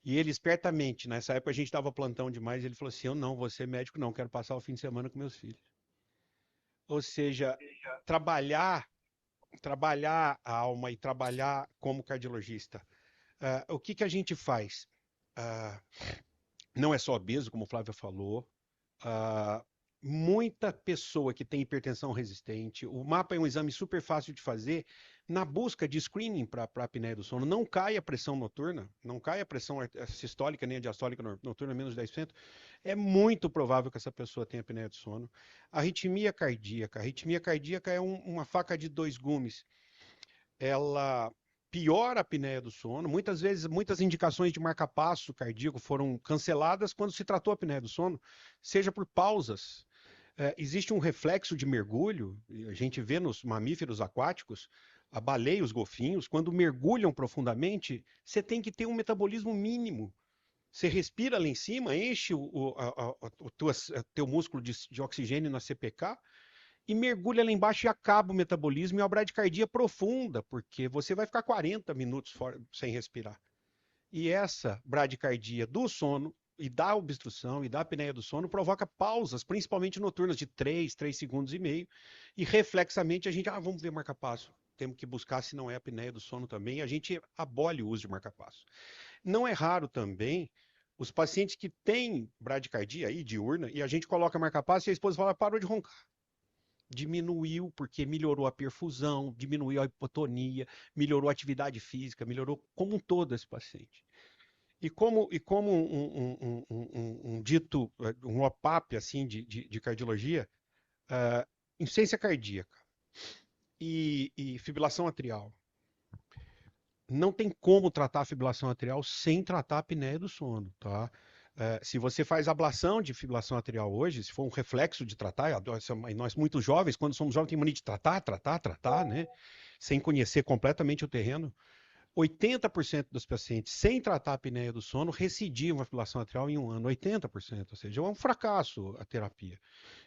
E ele espertamente, nessa época a gente dava plantão demais, ele falou assim, eu não vou ser médico não, quero passar o fim de semana com meus filhos. Ou seja, trabalhar a alma e trabalhar como cardiologista. O que a gente faz? Não é só obeso, como o Flávio falou. Muita pessoa que tem hipertensão resistente. O mapa é um exame super fácil de fazer na busca de screening para apneia do sono. Não cai a pressão noturna, não cai a pressão sistólica nem a diastólica noturna, menos de 10%. É muito provável que essa pessoa tenha apneia do sono. Arritmia cardíaca. Arritmia cardíaca é uma faca de dois gumes. Ela piora a apneia do sono. Muitas vezes, muitas indicações de marca-passo cardíaco foram canceladas quando se tratou a apneia do sono, seja por pausas. Existe um reflexo de mergulho, a gente vê nos mamíferos aquáticos, a baleia, os golfinhos, quando mergulham profundamente, você tem que ter um metabolismo mínimo. Você respira lá em cima, enche o teu músculo de oxigênio na CPK e mergulha lá embaixo e acaba o metabolismo e a bradicardia profunda, porque você vai ficar 40 minutos fora, sem respirar. E essa bradicardia do sono e da obstrução e da apneia do sono provoca pausas, principalmente noturnas, de 3 segundos e meio, e reflexamente a gente, vamos ver marca-passo. Temos que buscar se não é apneia do sono também, e a gente abole o uso de marca-passo. Não é raro também os pacientes que têm bradicardia aí, diurna, e a gente coloca marca-passo e a esposa fala, parou de roncar. Diminuiu porque melhorou a perfusão, diminuiu a hipotonia, melhorou a atividade física, melhorou como um todo esse paciente. E como dito, um OPAP assim, de cardiologia, insuficiência cardíaca e fibrilação atrial. Não tem como tratar a fibrilação atrial sem tratar a apneia do sono, tá? Se você faz ablação de fibrilação atrial hoje, se for um reflexo de tratar, nós muito jovens, quando somos jovens, tem mania de tratar, né? Sem conhecer completamente o terreno. 80% dos pacientes sem tratar a apneia do sono recidiam a fibrilação atrial em um ano. 80%, ou seja, é um fracasso a terapia.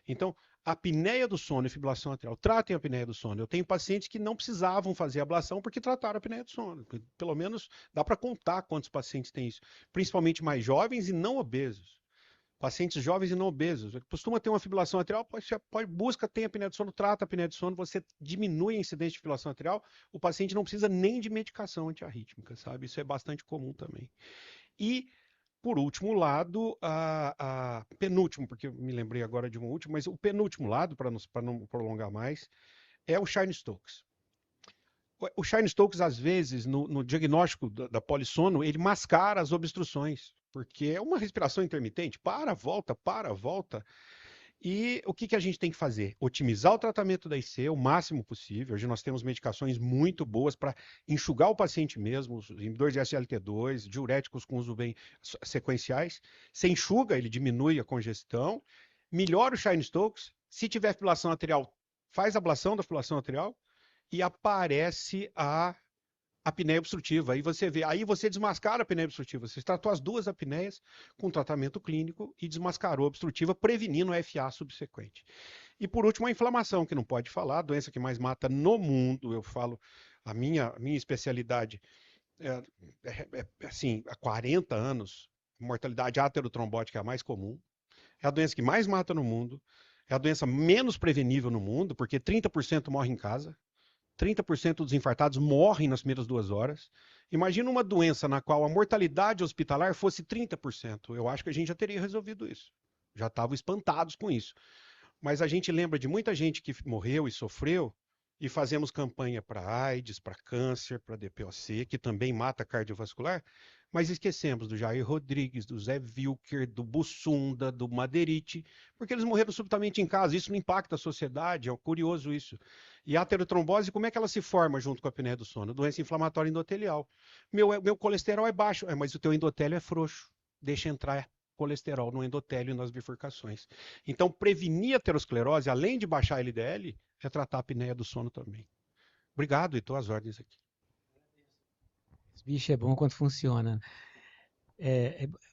Então, a apneia do sono e fibrilação atrial, tratem a apneia do sono. Eu tenho pacientes que não precisavam fazer ablação porque trataram a apneia do sono. Pelo menos dá para contar quantos pacientes têm isso. Principalmente mais jovens e não obesos. Pacientes jovens e não obesos. Costuma ter uma fibrilação atrial, busca, tem apneia do sono, trata a apneia do sono, você diminui a incidência de fibrilação atrial, o paciente não precisa nem de medicação antiarrítmica, sabe? Isso é bastante comum também. E, por último lado, penúltimo, porque eu me lembrei agora de um último, mas o penúltimo lado, para não prolongar mais, é o Chine-Stokes. O Chine-Stokes, às vezes, no diagnóstico da polissono, ele mascara as obstruções, porque é uma respiração intermitente, volta. E o que a gente tem que fazer? Otimizar o tratamento da IC o máximo possível. Hoje nós temos medicações muito boas para enxugar o paciente mesmo, os inibidores de SGLT2, diuréticos com uso bem sequenciais. Você enxuga, ele diminui a congestão, melhora o Chine-Stokes. Se tiver fibrilação atrial, faz ablação da fibrilação atrial e aparece a apneia obstrutiva. Aí você desmascara a apneia obstrutiva. Você tratou as duas apneias com tratamento clínico e desmascarou a obstrutiva, prevenindo a FA subsequente. E por último, a inflamação, que não pode falar, a doença que mais mata no mundo. Eu falo, a minha especialidade assim, há 40 anos, a mortalidade aterotrombótica é a mais comum. É a doença que mais mata no mundo. É a doença menos prevenível no mundo, porque 30% morre em casa. 30% dos infartados morrem nas primeiras 2 horas. Imagina uma doença na qual a mortalidade hospitalar fosse 30%. Eu acho que a gente já teria resolvido isso. Já estavam espantados com isso. Mas a gente lembra de muita gente que morreu e sofreu, e fazemos campanha para AIDS, para câncer, para DPOC, que também mata cardiovascular, mas esquecemos do Jair Rodrigues, do Zé Wilker, do Bussunda, do Maderite, porque eles morreram subitamente em casa. Isso não impacta a sociedade, é curioso isso. E a aterotrombose, como é que ela se forma junto com a apneia do sono? Doença inflamatória endotelial. Meu colesterol é baixo, mas o teu endotélio é frouxo. Deixa entrar colesterol no endotélio e nas bifurcações. Então, prevenir a aterosclerose, além de baixar a LDL, é tratar a apneia do sono também. Obrigado, e estou às ordens aqui. Bicho, é bom quando funciona.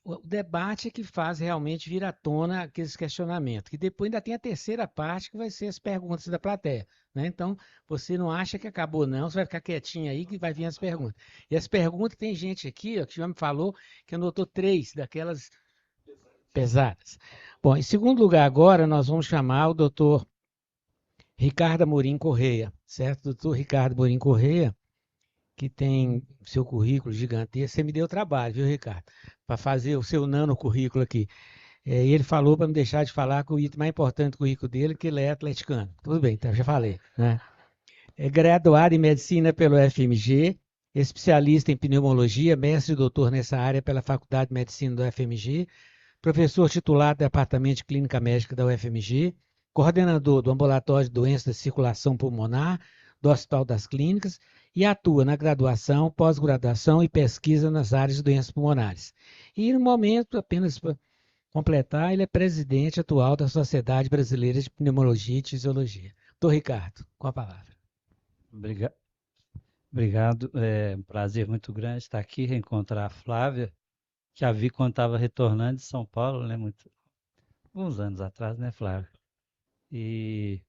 O debate é que faz realmente vir à tona aqueles questionamentos, que depois ainda tem a terceira parte, que vai ser as perguntas da plateia, né? Então, você não acha que acabou não, você vai ficar quietinho aí que vai vir as perguntas. E as perguntas, tem gente aqui, ó, que já me falou que anotou 3 daquelas pesadas. Bom, em segundo lugar agora, nós vamos chamar o doutor Ricardo Amorim Correia, certo? Doutor Ricardo Amorim Correia, que tem seu currículo gigantesco. Você me deu trabalho, viu, Ricardo? Para fazer o seu nano currículo aqui. E ele falou para não deixar de falar que o item mais importante do currículo dele é que ele é atleticano. Tudo bem, então já falei, né? É graduado em medicina pelo FMG, especialista em pneumologia, mestre e doutor nessa área pela Faculdade de Medicina do FMG, professor titular do Departamento de Clínica Médica da UFMG, coordenador do Ambulatório de Doenças da Circulação Pulmonar do Hospital das Clínicas e atua na graduação, pós-graduação e pesquisa nas áreas de doenças pulmonares. E no momento, apenas para completar, ele é presidente atual da Sociedade Brasileira de Pneumologia e Fisiologia. Doutor Ricardo, com a palavra. Obrigado. É um prazer muito grande estar aqui, reencontrar a Flávia, que a vi quando estava retornando de São Paulo, né? Alguns anos atrás, né, Flávia? E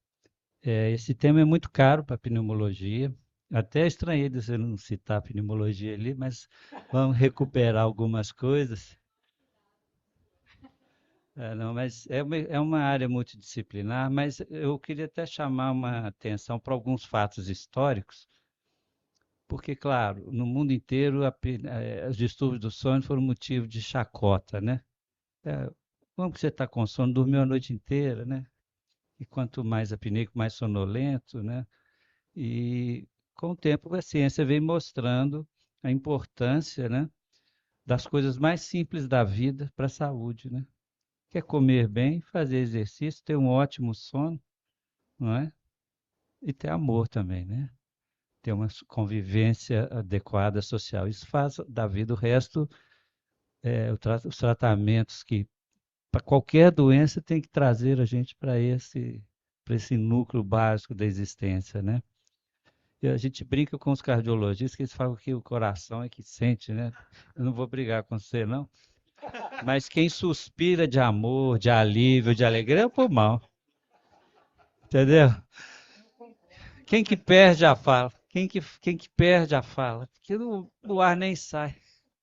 esse tema é muito caro para a pneumologia. Até estranhei de você não citar a pneumologia ali, mas vamos recuperar algumas coisas. Não, mas é uma área multidisciplinar, mas eu queria até chamar uma atenção para alguns fatos históricos, porque, claro, no mundo inteiro os distúrbios do sono foram motivo de chacota, né? Como que você está com sono? Dormiu a noite inteira, né? E quanto mais apneico, mais sonolento, né? E com o tempo a ciência vem mostrando a importância, né, das coisas mais simples da vida para a saúde, né? Que é comer bem, fazer exercício, ter um ótimo sono, não é? E ter amor também, né? Ter uma convivência adequada social. Isso faz da vida o resto, os tratamentos que para qualquer doença tem que trazer a gente para esse núcleo básico da existência, né? E a gente brinca com os cardiologistas que eles falam que o coração é que sente, né? Eu não vou brigar com você, não. Mas quem suspira de amor, de alívio, de alegria é o pulmão. Entendeu? Quem que perde a fala? Quem que perde a fala? Porque o ar nem sai,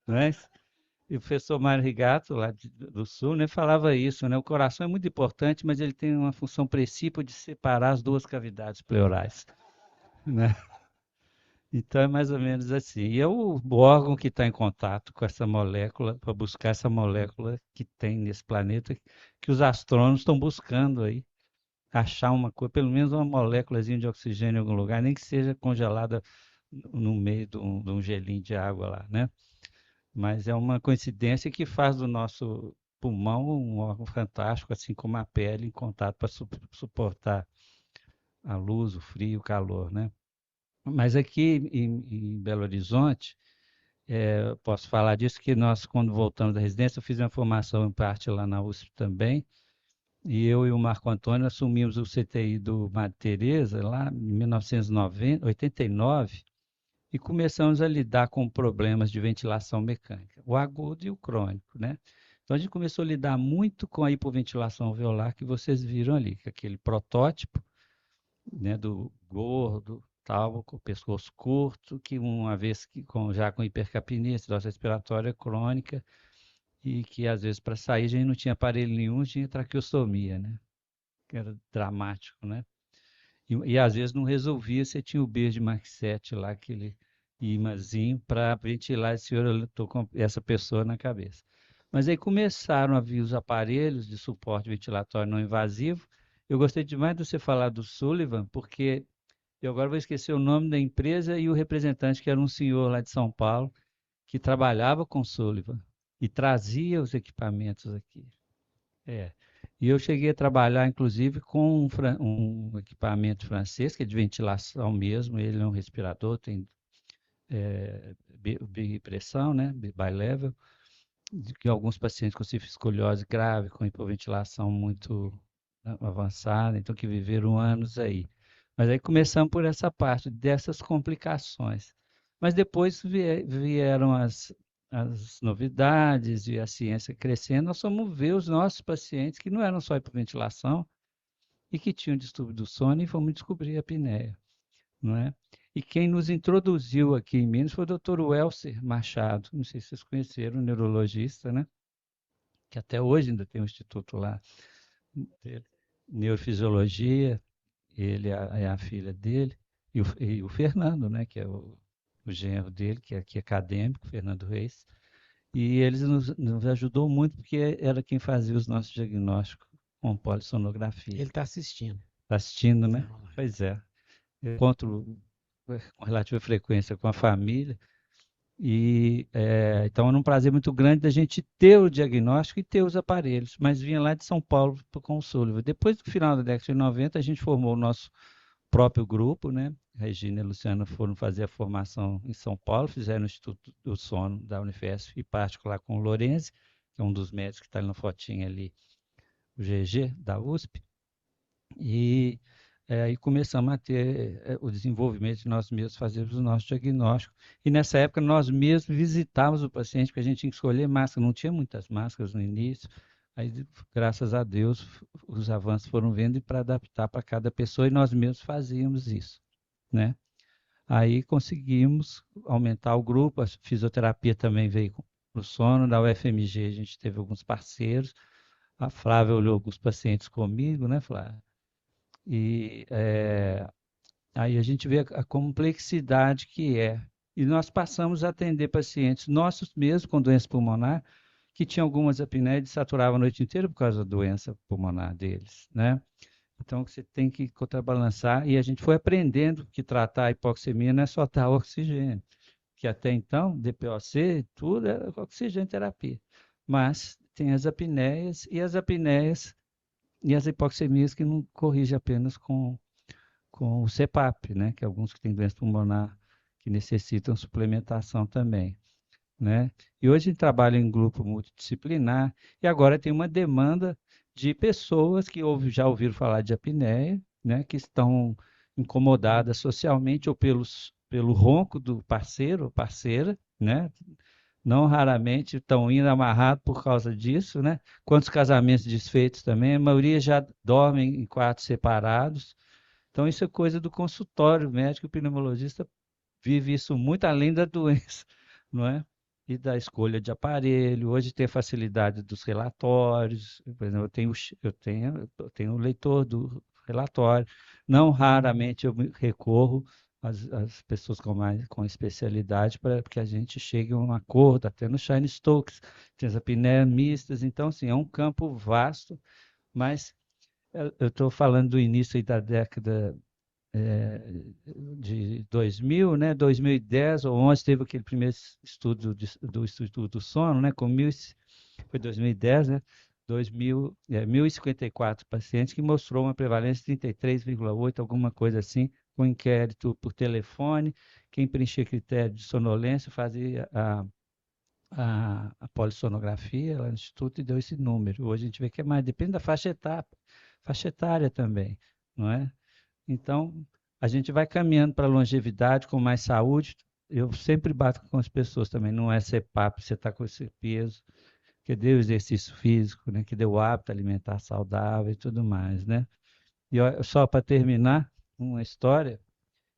não é? E o professor Mário Rigato, lá do Sul, né, falava isso, né? O coração é muito importante, mas ele tem uma função principal de separar as duas cavidades pleurais, né? Então é mais ou menos assim. E é o órgão que está em contato com essa molécula, para buscar essa molécula que tem nesse planeta, que os astrônomos estão buscando aí, achar uma coisa, pelo menos uma moléculazinha de oxigênio em algum lugar, nem que seja congelada no meio de um gelinho de água lá, né? Mas é uma coincidência que faz do nosso pulmão um órgão fantástico, assim como a pele, em contato para suportar a luz, o frio, o calor, né? Mas aqui em Belo Horizonte, posso falar disso que nós, quando voltamos da residência, eu fiz uma formação em parte lá na USP também, e eu e o Marco Antônio assumimos o CTI do Madre Teresa lá em 1989 e começamos a lidar com problemas de ventilação mecânica, o agudo e o crônico, né? Então a gente começou a lidar muito com a hipoventilação alveolar que vocês viram ali, que é aquele protótipo, né, do gordo, tal, com o pescoço curto, que uma vez que já com hipercapnia, acidose respiratória crônica, e que às vezes para sair a gente não tinha aparelho nenhum, tinha traqueostomia, né? Que era dramático, né? E às vezes não resolvia, você tinha o beijo de Marxete lá, imãzinho para ventilar esse senhor, eu estou com essa pessoa na cabeça. Mas aí começaram a vir os aparelhos de suporte ventilatório não invasivo. Eu gostei demais de você falar do Sullivan, porque eu agora vou esquecer o nome da empresa e o representante, que era um senhor lá de São Paulo, que trabalhava com Sullivan e trazia os equipamentos aqui. É. E eu cheguei a trabalhar, inclusive, com um equipamento francês, que é de ventilação mesmo. Ele é um respirador, tem bipressão, né? Bilevel, que alguns pacientes com escoliose grave, com hipoventilação muito avançada, então que viveram anos aí. Mas aí começamos por essa parte dessas complicações. Mas depois vieram as novidades e a ciência crescendo, nós fomos ver os nossos pacientes que não eram só hipoventilação e que tinham distúrbio do sono e fomos descobrir a apneia, não é? E quem nos introduziu aqui em Minas foi o Dr. Welser Machado, não sei se vocês conheceram, um neurologista, né? Que até hoje ainda tem um instituto lá, dele, neurofisiologia, ele é a filha dele, e o Fernando, né? Que é o genro dele, que é aqui acadêmico, Fernando Reis. E eles nos ajudou muito porque era quem fazia os nossos diagnósticos com polissonografia. Ele está assistindo. Está assistindo, né? Tá. Pois é. Eu encontro com relativa frequência com a família. E então era um prazer muito grande da gente ter o diagnóstico e ter os aparelhos. Mas vinha lá de São Paulo com o Sullivan. Depois do final da década de 90, a gente formou o nosso próprio grupo, né? Regina e Luciana foram fazer a formação em São Paulo, fizeram o Instituto do Sono da Unifesp e particular com o Lorenzi, que é um dos médicos que está ali na fotinha ali, o GG da USP. E aí começamos a ter o desenvolvimento de nós mesmos, fazermos o nosso diagnóstico. E nessa época nós mesmos visitávamos o paciente, porque a gente tinha que escolher máscara, não tinha muitas máscaras no início. Aí, graças a Deus, os avanços foram vendo e para adaptar para cada pessoa, e nós mesmos fazíamos isso, né? Aí conseguimos aumentar o grupo, a fisioterapia também veio para o sono, da UFMG a gente teve alguns parceiros, a Flávia olhou alguns pacientes comigo, né, Flávia? E aí a gente vê a complexidade que é. E nós passamos a atender pacientes nossos mesmos com doença pulmonar, que tinham algumas apneias e saturavam a noite inteira por causa da doença pulmonar deles, né? Então você tem que contrabalançar e a gente foi aprendendo que tratar a hipoxemia não é só dar oxigênio, que até então, DPOC, tudo era oxigênio terapia. Mas tem as apneias e as hipoxemias que não corrige apenas com o CPAP, né? Que é alguns que têm doença pulmonar que necessitam suplementação também, né? E hoje a gente trabalha em grupo multidisciplinar e agora tem uma demanda de pessoas que já ouviram falar de apneia, né? Que estão incomodadas socialmente ou pelo ronco do parceiro ou parceira, né? Não raramente estão indo amarrados por causa disso, né? Quantos casamentos desfeitos também, a maioria já dormem em quartos separados. Então isso é coisa do consultório, o médico, o pneumologista vive isso muito além da doença, não é? E da escolha de aparelho. Hoje tem a facilidade dos relatórios. Por exemplo, eu tenho o leitor do relatório. Não raramente eu recorro às pessoas com especialidade para que a gente chegue a um acordo, até no Shine Stokes, tem as apneias mistas. Então, assim, é um campo vasto, mas eu estou falando do início aí da década de 2000, né? 2010 ou 11 teve aquele primeiro estudo do Instituto do Sono, né? Foi 2010, né? 1.054 pacientes que mostrou uma prevalência de 33,8, alguma coisa assim, com inquérito por telefone. Quem preenchia critério de sonolência fazia a polissonografia lá no Instituto e deu esse número. Hoje a gente vê que é mais, depende da faixa etária também, não é? Então, a gente vai caminhando para a longevidade com mais saúde. Eu sempre bato com as pessoas também, não é ser papo, você está com esse peso, que dê o exercício físico, né? Que dê o hábito alimentar saudável e tudo mais, né? E só para terminar, uma história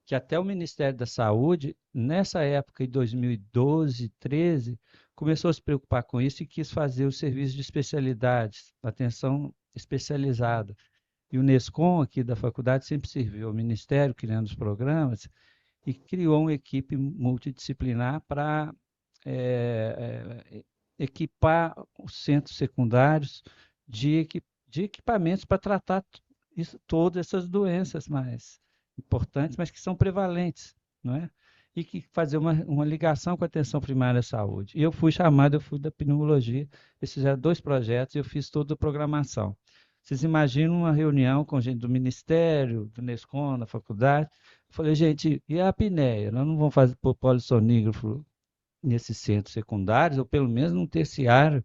que até o Ministério da Saúde, nessa época, em 2012, 13, começou a se preocupar com isso e quis fazer o serviço de especialidades, atenção especializada. E o NESCOM aqui da faculdade sempre serviu ao Ministério, criando os programas, e criou uma equipe multidisciplinar para equipar os centros secundários de equipamentos para tratar todas essas doenças mais importantes, mas que são prevalentes, não é? E que fazer uma ligação com a atenção primária à saúde. E eu fui chamado, eu fui da pneumologia, eles fizeram 2 projetos e eu fiz toda a programação. Vocês imaginam uma reunião com gente do Ministério, do Nescom, da faculdade. Eu falei, gente, e a apneia? Nós não vamos fazer por polissonógrafo nesses centros secundários, ou pelo menos num terciário.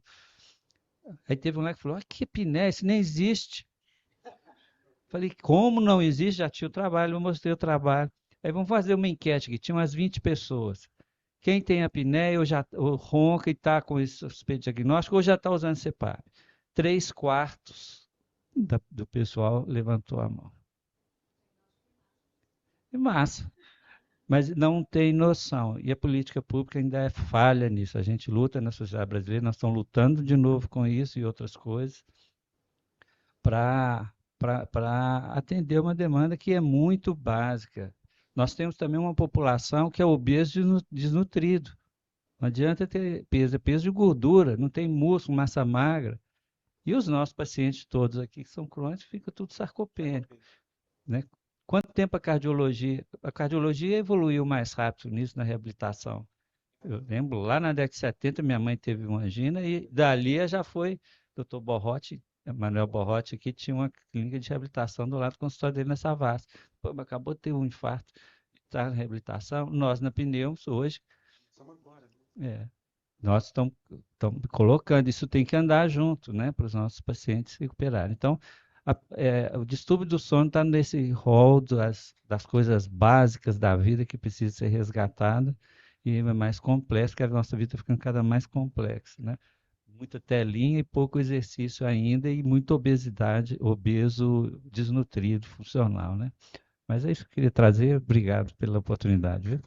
Aí teve um lá que falou, que apneia, isso nem existe. Falei, como não existe? Já tinha o trabalho, eu mostrei o trabalho. Aí vamos fazer uma enquete aqui, tinha umas 20 pessoas. Quem tem apneia ou ronca e está com esse suspeito diagnóstico, ou já está usando CPAP? 3/4 do pessoal levantou a mão. É massa, mas não tem noção. E a política pública ainda é falha nisso. A gente luta na sociedade brasileira, nós estamos lutando de novo com isso e outras coisas para atender uma demanda que é muito básica. Nós temos também uma população que é obeso desnutrido. Não adianta ter peso, é peso de gordura, não tem músculo, massa magra. E os nossos pacientes todos aqui que são crônicos, fica tudo sarcopênico, né? Quanto tempo a cardiologia? A cardiologia evoluiu mais rápido nisso na reabilitação. Eu lembro, lá na década de 70, minha mãe teve uma angina e dali já foi Dr. Borrotti, Manuel Borrotti aqui, tinha uma clínica de reabilitação do lado do consultório dele na Savassi. Pô, mas acabou de ter um infarto, está na reabilitação. Nós na Pneus hoje, é, nós estamos colocando, isso tem que andar junto, né, para os nossos pacientes se recuperarem. Então, o distúrbio do sono está nesse rol das coisas básicas da vida que precisa ser resgatada e é mais complexo, porque a nossa vida está ficando cada mais complexa, né? Muita telinha e pouco exercício ainda e muita obesidade, obeso, desnutrido, funcional, né? Mas é isso que eu queria trazer. Obrigado pela oportunidade, viu?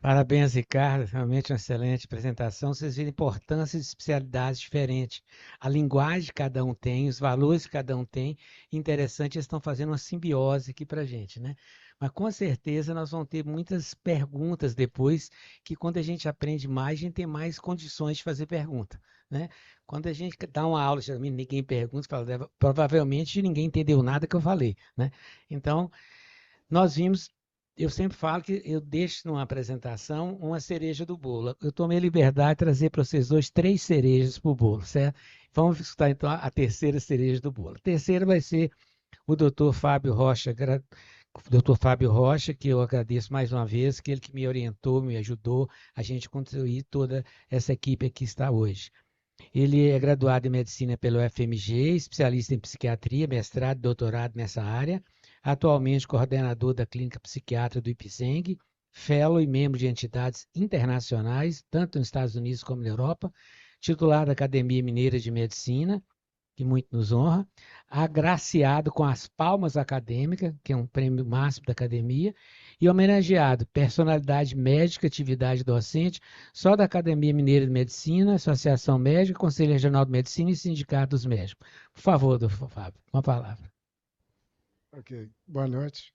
Parabéns, Ricardo. Realmente uma excelente apresentação. Vocês viram a importância de especialidades diferentes. A linguagem que cada um tem, os valores que cada um tem. Interessante, eles estão fazendo uma simbiose aqui para a gente, né? Mas com certeza nós vamos ter muitas perguntas depois, que quando a gente aprende mais, a gente tem mais condições de fazer pergunta, né? Quando a gente dá uma aula, geralmente ninguém pergunta, fala, provavelmente ninguém entendeu nada que eu falei, né? Então, nós vimos, eu sempre falo que eu deixo numa apresentação uma cereja do bolo. Eu tomei a liberdade de trazer para vocês hoje 3 cerejas para o bolo, certo? Vamos escutar então a terceira cereja do bolo. A terceira vai ser o Dr. Fábio Rocha, Dr. Fábio Rocha, que eu agradeço mais uma vez, que ele que me orientou, me ajudou a gente construir toda essa equipe que está hoje. Ele é graduado em medicina pelo FMG, especialista em psiquiatria, mestrado e doutorado nessa área, atualmente coordenador da clínica psiquiatra do IPSENG, fellow e membro de entidades internacionais, tanto nos Estados Unidos como na Europa, titular da Academia Mineira de Medicina, que muito nos honra, agraciado com as Palmas Acadêmicas, que é um prêmio máximo da academia, e homenageado personalidade médica, atividade docente, só da Academia Mineira de Medicina, Associação Médica, Conselho Regional de Medicina e Sindicato dos Médicos. Por favor, doutor Fábio, uma palavra. Ok, boa noite.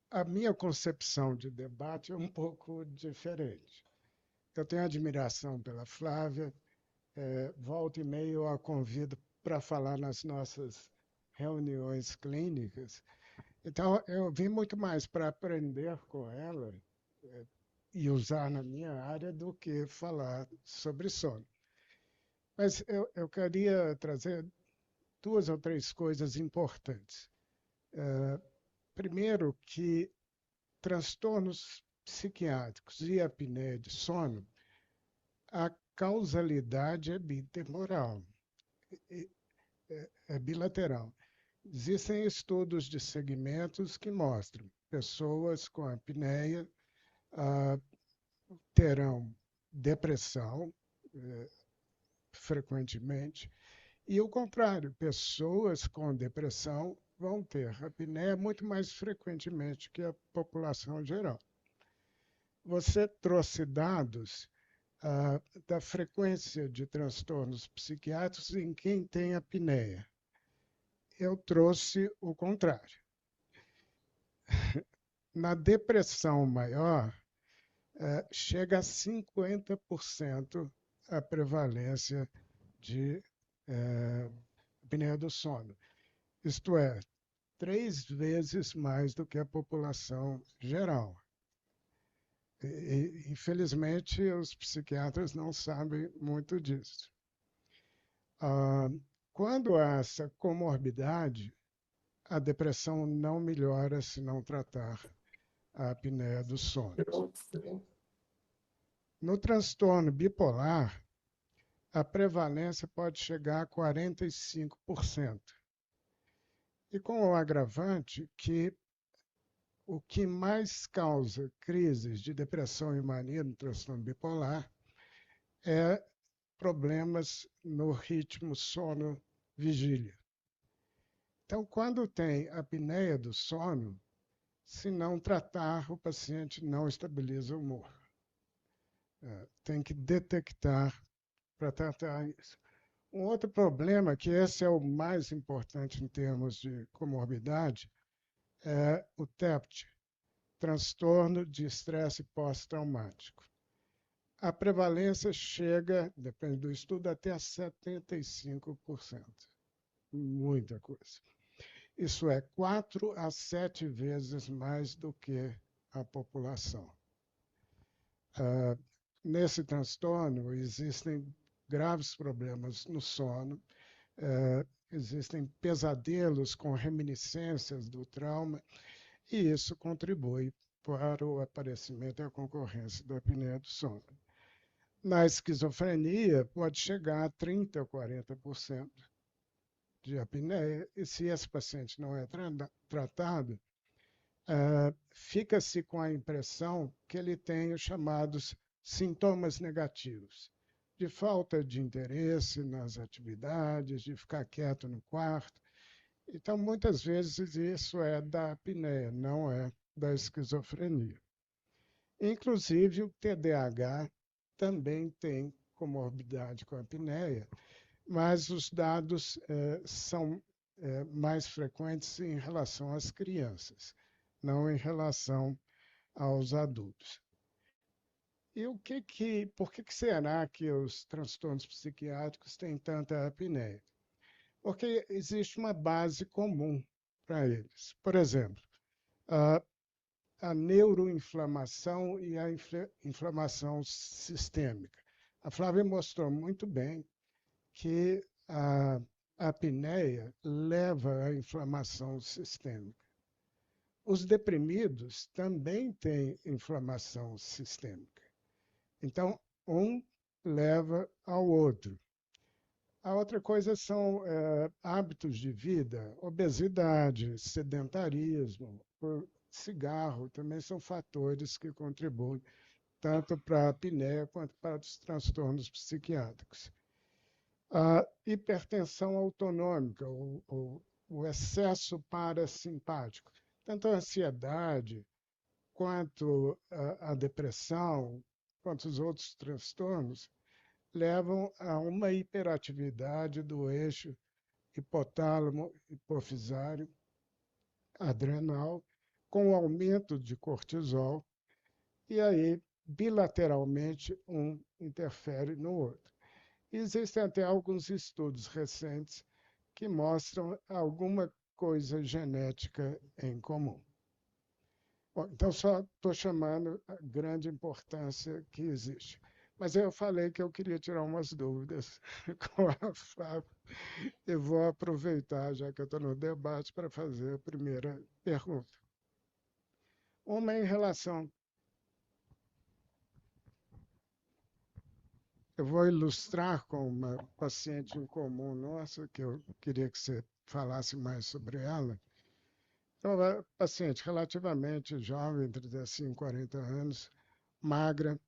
A minha concepção de debate é um pouco diferente. Eu tenho admiração pela Flávia, volta e meia eu a convido para falar nas nossas reuniões clínicas. Então, eu vim muito mais para aprender com ela e usar na minha área do que falar sobre sono. Mas eu queria trazer 2 ou 3 coisas importantes. Primeiro, que transtornos psiquiátricos e apneia de sono, a causalidade é bitemporal, é bilateral. Existem estudos de segmentos que mostram pessoas com apneia terão depressão frequentemente, e o contrário, pessoas com depressão vão ter apneia muito mais frequentemente que a população geral. Você trouxe dados da frequência de transtornos psiquiátricos em quem tem apneia. Eu trouxe o contrário. Na depressão maior, chega a 50% a prevalência de apneia do sono. Isto é, 3 vezes mais do que a população geral. Infelizmente, os psiquiatras não sabem muito disso. Quando há essa comorbidade, a depressão não melhora se não tratar a apneia do sono. No transtorno bipolar, a prevalência pode chegar a 45%. E com o agravante que o que mais causa crises de depressão e mania no transtorno bipolar é problemas no ritmo sono-vigília. Então, quando tem apneia do sono, se não tratar, o paciente não estabiliza o humor. Tem que detectar para tratar isso. Um outro problema, que esse é o mais importante em termos de comorbidade, é o TEPT, transtorno de estresse pós-traumático. A prevalência chega, depende do estudo, até a 75%. Muita coisa. Isso é 4 a 7 vezes mais do que a população. Nesse transtorno, existem graves problemas no sono, existem pesadelos com reminiscências do trauma, e isso contribui para o aparecimento e a concorrência da apneia do sono. Na esquizofrenia, pode chegar a 30% ou 40% de apneia, e se esse paciente não é tratado, fica-se com a impressão que ele tem os chamados sintomas negativos, de falta de interesse nas atividades, de ficar quieto no quarto. Então, muitas vezes, isso é da apneia, não é da esquizofrenia. Inclusive, o TDAH também tem comorbidade com a apneia, mas os dados são mais frequentes em relação às crianças, não em relação aos adultos. E por que será que os transtornos psiquiátricos têm tanta apneia? Porque existe uma base comum para eles. Por exemplo, a neuroinflamação e a inflamação sistêmica. A Flávia mostrou muito bem que a apneia leva à inflamação sistêmica. Os deprimidos também têm inflamação sistêmica. Então, um leva ao outro. A outra coisa são hábitos de vida, obesidade, sedentarismo, cigarro, também são fatores que contribuem tanto para a apneia quanto para os transtornos psiquiátricos. A hipertensão autonômica, o excesso parasimpático, tanto a ansiedade quanto a depressão, quanto os outros transtornos, levam a uma hiperatividade do eixo hipotálamo, hipofisário, adrenal, com aumento de cortisol, e aí, bilateralmente, um interfere no outro. Existem até alguns estudos recentes que mostram alguma coisa genética em comum. Bom, então, só estou chamando a grande importância que existe. Mas eu falei que eu queria tirar umas dúvidas com a Flávia. Eu vou aproveitar, já que eu estou no debate, para fazer a primeira pergunta. Uma em relação... Eu vou ilustrar com uma paciente em comum nossa, que eu queria que você falasse mais sobre ela. Então, uma paciente relativamente jovem, entre 35 e 40 anos, magra,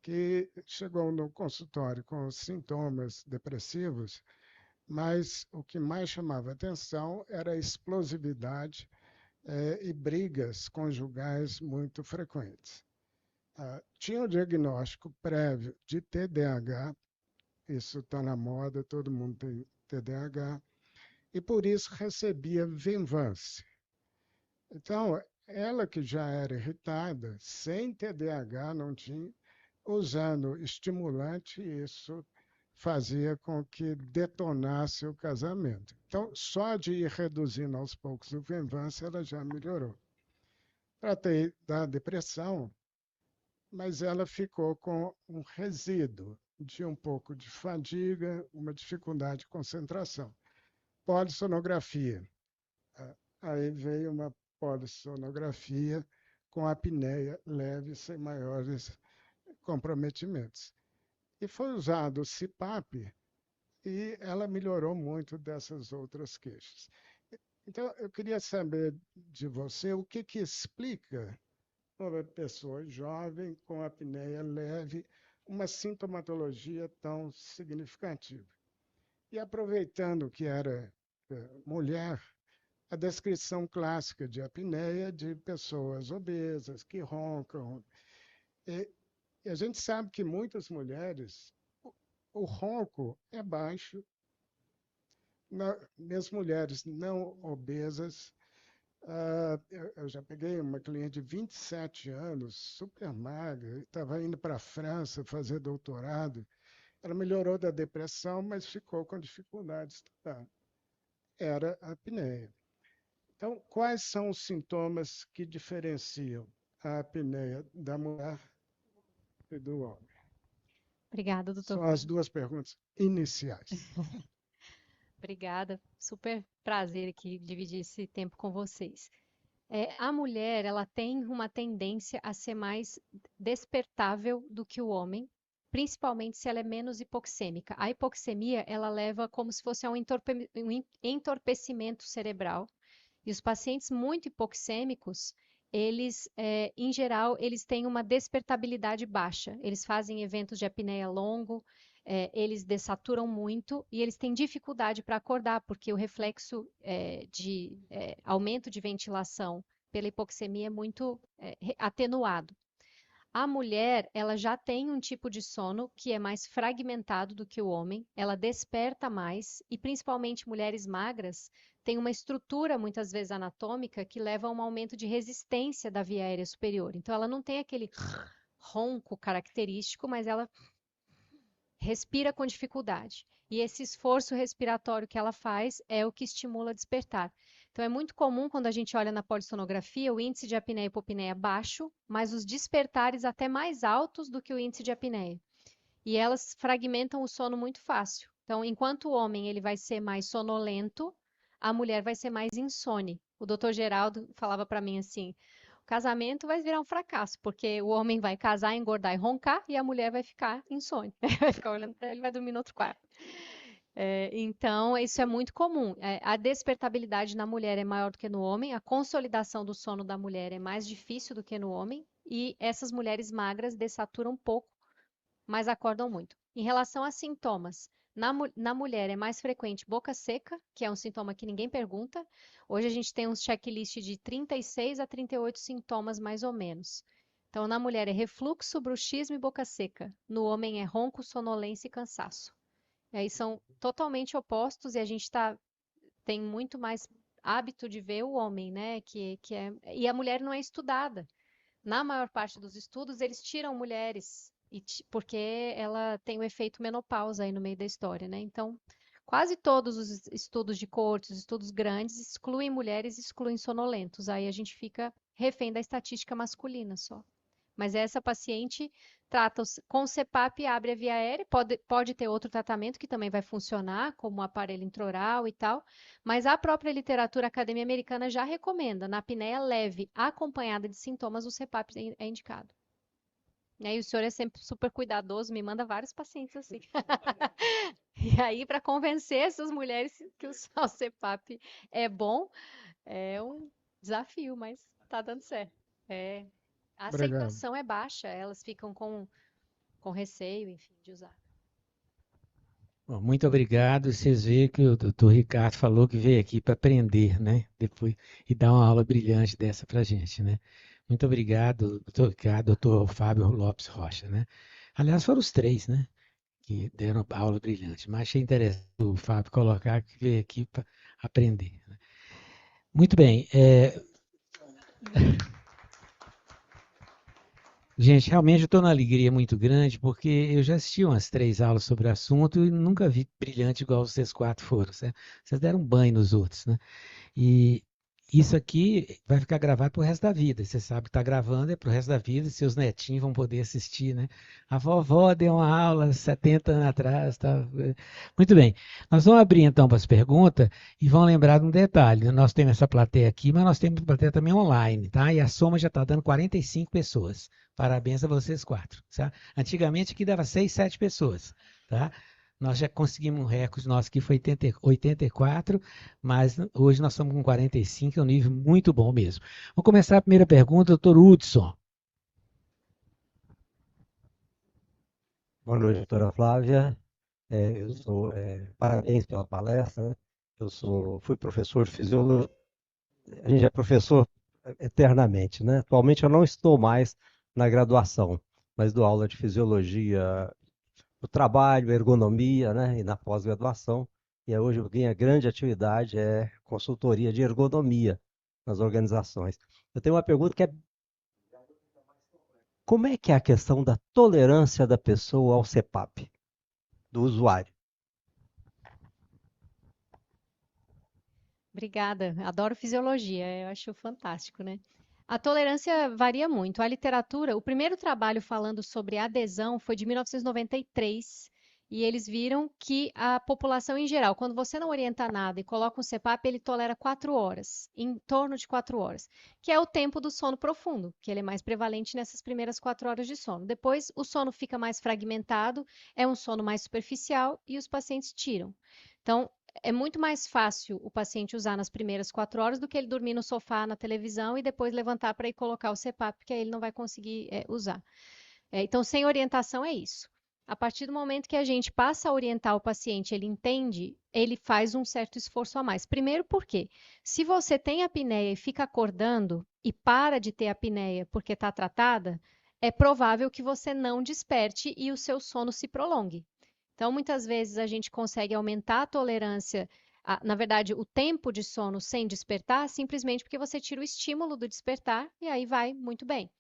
que chegou no consultório com sintomas depressivos, mas o que mais chamava atenção era a explosividade e brigas conjugais muito frequentes. Tinha o diagnóstico prévio de TDAH, isso está na moda, todo mundo tem TDAH, e por isso recebia Venvance. Então, ela que já era irritada, sem TDAH, não tinha, usando estimulante, isso fazia com que detonasse o casamento. Então, só de ir reduzindo aos poucos o Venvance, ela já melhorou. Tratei da depressão, mas ela ficou com um resíduo de um pouco de fadiga, uma dificuldade de concentração. Polissonografia. Aí veio uma polissonografia com apneia leve, sem maiores comprometimentos. E foi usado o CPAP e ela melhorou muito dessas outras queixas. Então, eu queria saber de você o que explica uma pessoa jovem com apneia leve uma sintomatologia tão significativa. E aproveitando que era mulher, a descrição clássica de apneia de pessoas obesas que roncam. E a gente sabe que muitas mulheres, o ronco é baixo, mesmo mulheres não obesas. Eu já peguei uma cliente de 27 anos, super magra, estava indo para a França fazer doutorado. Ela melhorou da depressão, mas ficou com dificuldade de estudar. Era a apneia. Então, quais são os sintomas que diferenciam a apneia da mulher e do homem? Obrigada, doutor São as Fábio. duas perguntas iniciais. Obrigada. Super prazer aqui dividir esse tempo com vocês. A mulher, ela tem uma tendência a ser mais despertável do que o homem, principalmente se ela é menos hipoxêmica. A hipoxemia, ela leva como se fosse a um entorpecimento cerebral. E os pacientes muito hipoxêmicos, eles, em geral, eles têm uma despertabilidade baixa. Eles fazem eventos de apneia longo, eles dessaturam muito e eles têm dificuldade para acordar, porque o reflexo de aumento de ventilação pela hipoxemia é muito atenuado. A mulher, ela já tem um tipo de sono que é mais fragmentado do que o homem, ela desperta mais e principalmente mulheres magras têm uma estrutura muitas vezes anatômica que leva a um aumento de resistência da via aérea superior. Então ela não tem aquele ronco característico, mas ela respira com dificuldade. E esse esforço respiratório que ela faz é o que estimula a despertar. Então, é muito comum quando a gente olha na polissonografia o índice de apneia e hipopneia baixo, mas os despertares até mais altos do que o índice de apneia. E elas fragmentam o sono muito fácil. Então, enquanto o homem ele vai ser mais sonolento, a mulher vai ser mais insone. O Dr. Geraldo falava para mim assim: o casamento vai virar um fracasso, porque o homem vai casar, engordar e roncar, e a mulher vai ficar insone. Vai ficar olhando para ele e vai dormir no outro quarto. Então, isso é muito comum. A despertabilidade na mulher é maior do que no homem, a consolidação do sono da mulher é mais difícil do que no homem, e essas mulheres magras dessaturam pouco, mas acordam muito. Em relação a sintomas, na mulher é mais frequente boca seca, que é um sintoma que ninguém pergunta. Hoje a gente tem um checklist de 36 a 38 sintomas, mais ou menos. Então, na mulher é refluxo, bruxismo e boca seca. No homem é ronco, sonolência e cansaço. E aí são totalmente opostos e a gente tem muito mais hábito de ver o homem, né? E a mulher não é estudada. Na maior parte dos estudos, eles tiram mulheres, porque ela tem o efeito menopausa aí no meio da história, né? Então, quase todos os estudos de coorte, os estudos grandes, excluem mulheres, excluem sonolentos. Aí a gente fica refém da estatística masculina só. Mas essa paciente trata com CPAP, abre a via aérea, pode ter outro tratamento que também vai funcionar, como o aparelho intraoral e tal, mas a própria literatura Academia Americana já recomenda, na apneia leve, acompanhada de sintomas, o CPAP é indicado. E o senhor é sempre super cuidadoso, me manda vários pacientes assim. E aí, para convencer essas mulheres que o CPAP é bom, é um desafio, mas tá dando certo. A Obrigado. aceitação é baixa, elas ficam com receio, enfim, de usar. Bom, muito obrigado. Vocês veem que o doutor Ricardo falou que veio aqui para aprender, né? Depois, e dar uma aula brilhante dessa para a gente, né? Muito obrigado, doutor Ricardo, doutor Fábio Lopes Rocha, né? Aliás, foram os três, né? Que deram aula brilhante. Mas achei interessante o Fábio colocar que veio aqui para aprender, né? Muito bem. Gente, realmente eu estou numa alegria muito grande, porque eu já assisti umas 3 aulas sobre o assunto e nunca vi brilhante igual vocês 4 foram. Vocês deram um banho nos outros, né? E isso aqui vai ficar gravado para o resto da vida. Você sabe que está gravando, é para o resto da vida, seus netinhos vão poder assistir, né? A vovó deu uma aula 70 anos atrás. Tá? Muito bem. Nós vamos abrir então para as perguntas e vamos lembrar de um detalhe. Né? Nós temos essa plateia aqui, mas nós temos plateia também online, tá? E a soma já está dando 45 pessoas. Parabéns a vocês 4. Tá? Antigamente aqui dava 6, 7 pessoas, tá? Nós já conseguimos um recorde nosso que foi 84, mas hoje nós estamos com 45, é um nível muito bom mesmo. Vamos começar a primeira pergunta, doutor Hudson. Boa noite, doutora Flávia. Parabéns pela palestra, né? Fui professor de fisiologia. A gente é professor eternamente, né? Atualmente eu não estou mais na graduação, mas dou aula de fisiologia do trabalho, ergonomia, né? E na pós-graduação. E hoje minha grande atividade é consultoria de ergonomia nas organizações. Eu tenho uma pergunta que é: como é que é a questão da tolerância da pessoa ao CPAP, do usuário? Obrigada. Adoro fisiologia, eu acho fantástico, né? A tolerância varia muito. A literatura, o primeiro trabalho falando sobre adesão foi de 1993, e eles viram que a população em geral, quando você não orienta nada e coloca um CPAP, ele tolera 4 horas, em torno de 4 horas, que é o tempo do sono profundo, que ele é mais prevalente nessas primeiras 4 horas de sono. Depois, o sono fica mais fragmentado, é um sono mais superficial e os pacientes tiram. Então, é muito mais fácil o paciente usar nas primeiras 4 horas do que ele dormir no sofá, na televisão e depois levantar para ir colocar o CPAP, porque aí ele não vai conseguir usar. Então, sem orientação é isso. A partir do momento que a gente passa a orientar o paciente, ele entende, ele faz um certo esforço a mais. Primeiro, porque se você tem apneia e fica acordando e para de ter apneia porque está tratada, é provável que você não desperte e o seu sono se prolongue. Então, muitas vezes a gente consegue aumentar a tolerância, na verdade, o tempo de sono sem despertar, simplesmente porque você tira o estímulo do despertar e aí vai muito bem.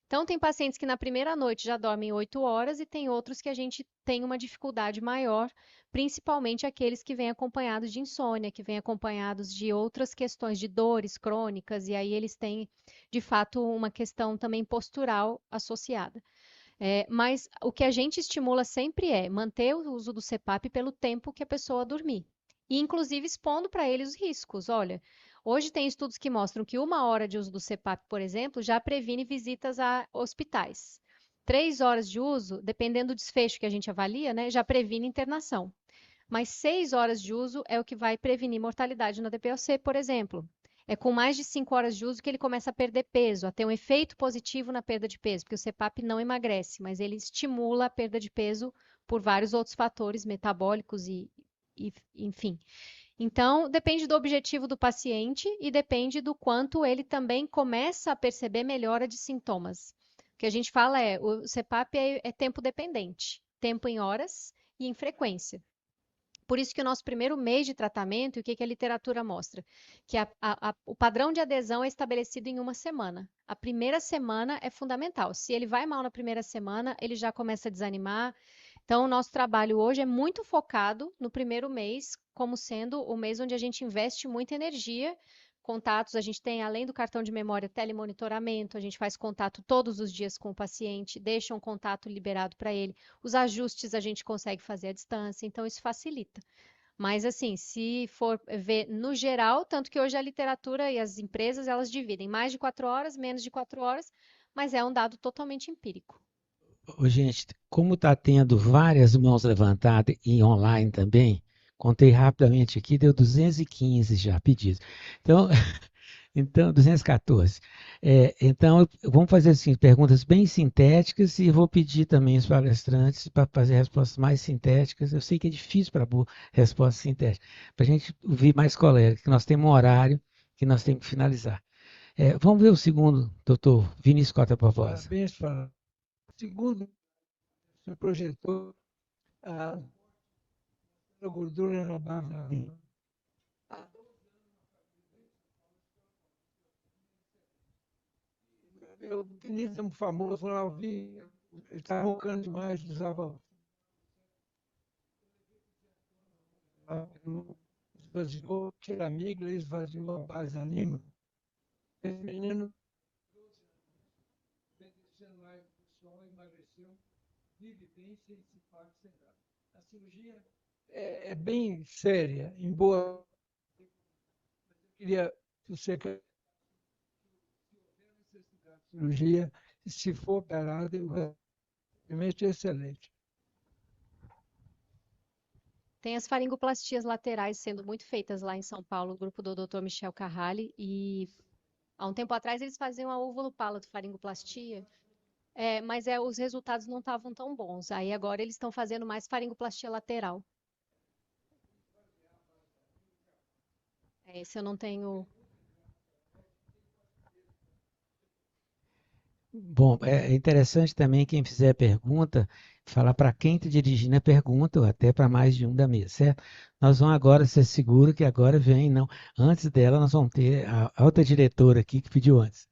Então, tem pacientes que na primeira noite já dormem 8 horas e tem outros que a gente tem uma dificuldade maior, principalmente aqueles que vêm acompanhados de insônia, que vêm acompanhados de outras questões de dores crônicas, e aí eles têm, de fato, uma questão também postural associada. Mas o que a gente estimula sempre é manter o uso do CPAP pelo tempo que a pessoa dormir. E, inclusive, expondo para eles os riscos. Olha, hoje tem estudos que mostram que 1 hora de uso do CPAP, por exemplo, já previne visitas a hospitais. 3 horas de uso, dependendo do desfecho que a gente avalia, né, já previne internação. Mas 6 horas de uso é o que vai prevenir mortalidade na DPOC, por exemplo. É com mais de 5 horas de uso que ele começa a perder peso, a ter um efeito positivo na perda de peso, porque o CPAP não emagrece, mas ele estimula a perda de peso por vários outros fatores metabólicos e enfim. Então, depende do objetivo do paciente e depende do quanto ele também começa a perceber melhora de sintomas. O que a gente fala é, o CPAP é tempo dependente, tempo em horas e em frequência. Por isso que o nosso primeiro mês de tratamento, e o que a literatura mostra? Que o padrão de adesão é estabelecido em 1 semana. A primeira semana é fundamental. Se ele vai mal na primeira semana, ele já começa a desanimar. Então, o nosso trabalho hoje é muito focado no primeiro mês, como sendo o mês onde a gente investe muita energia. Contatos, a gente tem, além do cartão de memória, telemonitoramento, a gente faz contato todos os dias com o paciente, deixa um contato liberado para ele. Os ajustes a gente consegue fazer à distância, então isso facilita. Mas assim, se for ver no geral, tanto que hoje a literatura e as empresas, elas dividem mais de 4 horas, menos de 4 horas, mas é um dado totalmente empírico. Ô, gente, como está tendo várias mãos levantadas e online também, contei rapidamente aqui, deu 215 já pedidos. Então, então 214. Então, vamos fazer assim, perguntas bem sintéticas e vou pedir também os palestrantes para fazer respostas mais sintéticas. Eu sei que é difícil para respostas sintéticas, para a gente ouvir mais colegas, que nós temos um horário que nós temos que finalizar. Vamos ver o segundo, doutor Vinícius Cota Barbosa. Parabéns para segundo, você projetou a gordura na barra. O tenista famoso lá, eu vi, ele estava roncando demais, precisava. Esvaziou, tira a amígdala, esvaziou a base anima. Esse menino, obedecendo lá, o pessoal emagreceu, vive bem sem se pagar sem nada. A cirurgia é bem séria, embora eu queria que você quer necessidade de cirurgia, se for operado, realmente é excelente. Tem as faringoplastias laterais sendo muito feitas lá em São Paulo, o grupo do Dr. Michel Carrali, e há um tempo atrás eles faziam a óvulo-palato-faringoplastia, mas os resultados não estavam tão bons. Aí agora eles estão fazendo mais faringoplastia lateral. Esse eu não tenho. Bom, é interessante também quem fizer a pergunta, falar para quem está dirigindo a pergunta, ou até para mais de um da mesa, certo? Nós vamos agora, ser seguro que agora vem, não. Antes dela, nós vamos ter a outra diretora aqui que pediu antes.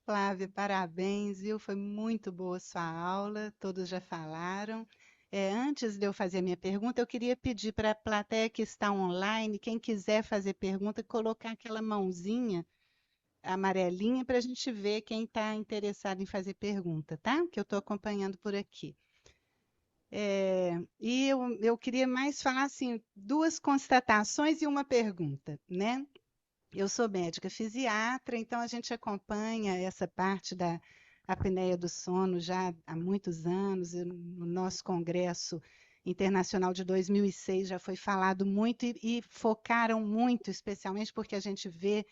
Flávia, parabéns, viu? Foi muito boa sua aula, todos já falaram. Antes de eu fazer a minha pergunta, eu queria pedir para a plateia que está online, quem quiser fazer pergunta, colocar aquela mãozinha amarelinha para a gente ver quem está interessado em fazer pergunta, tá? Que eu estou acompanhando por aqui. E eu queria mais falar assim, duas constatações e uma pergunta, né? Eu sou médica fisiatra, então a gente acompanha essa parte da apneia do sono já há muitos anos. No nosso congresso internacional de 2006 já foi falado muito e focaram muito, especialmente porque a gente vê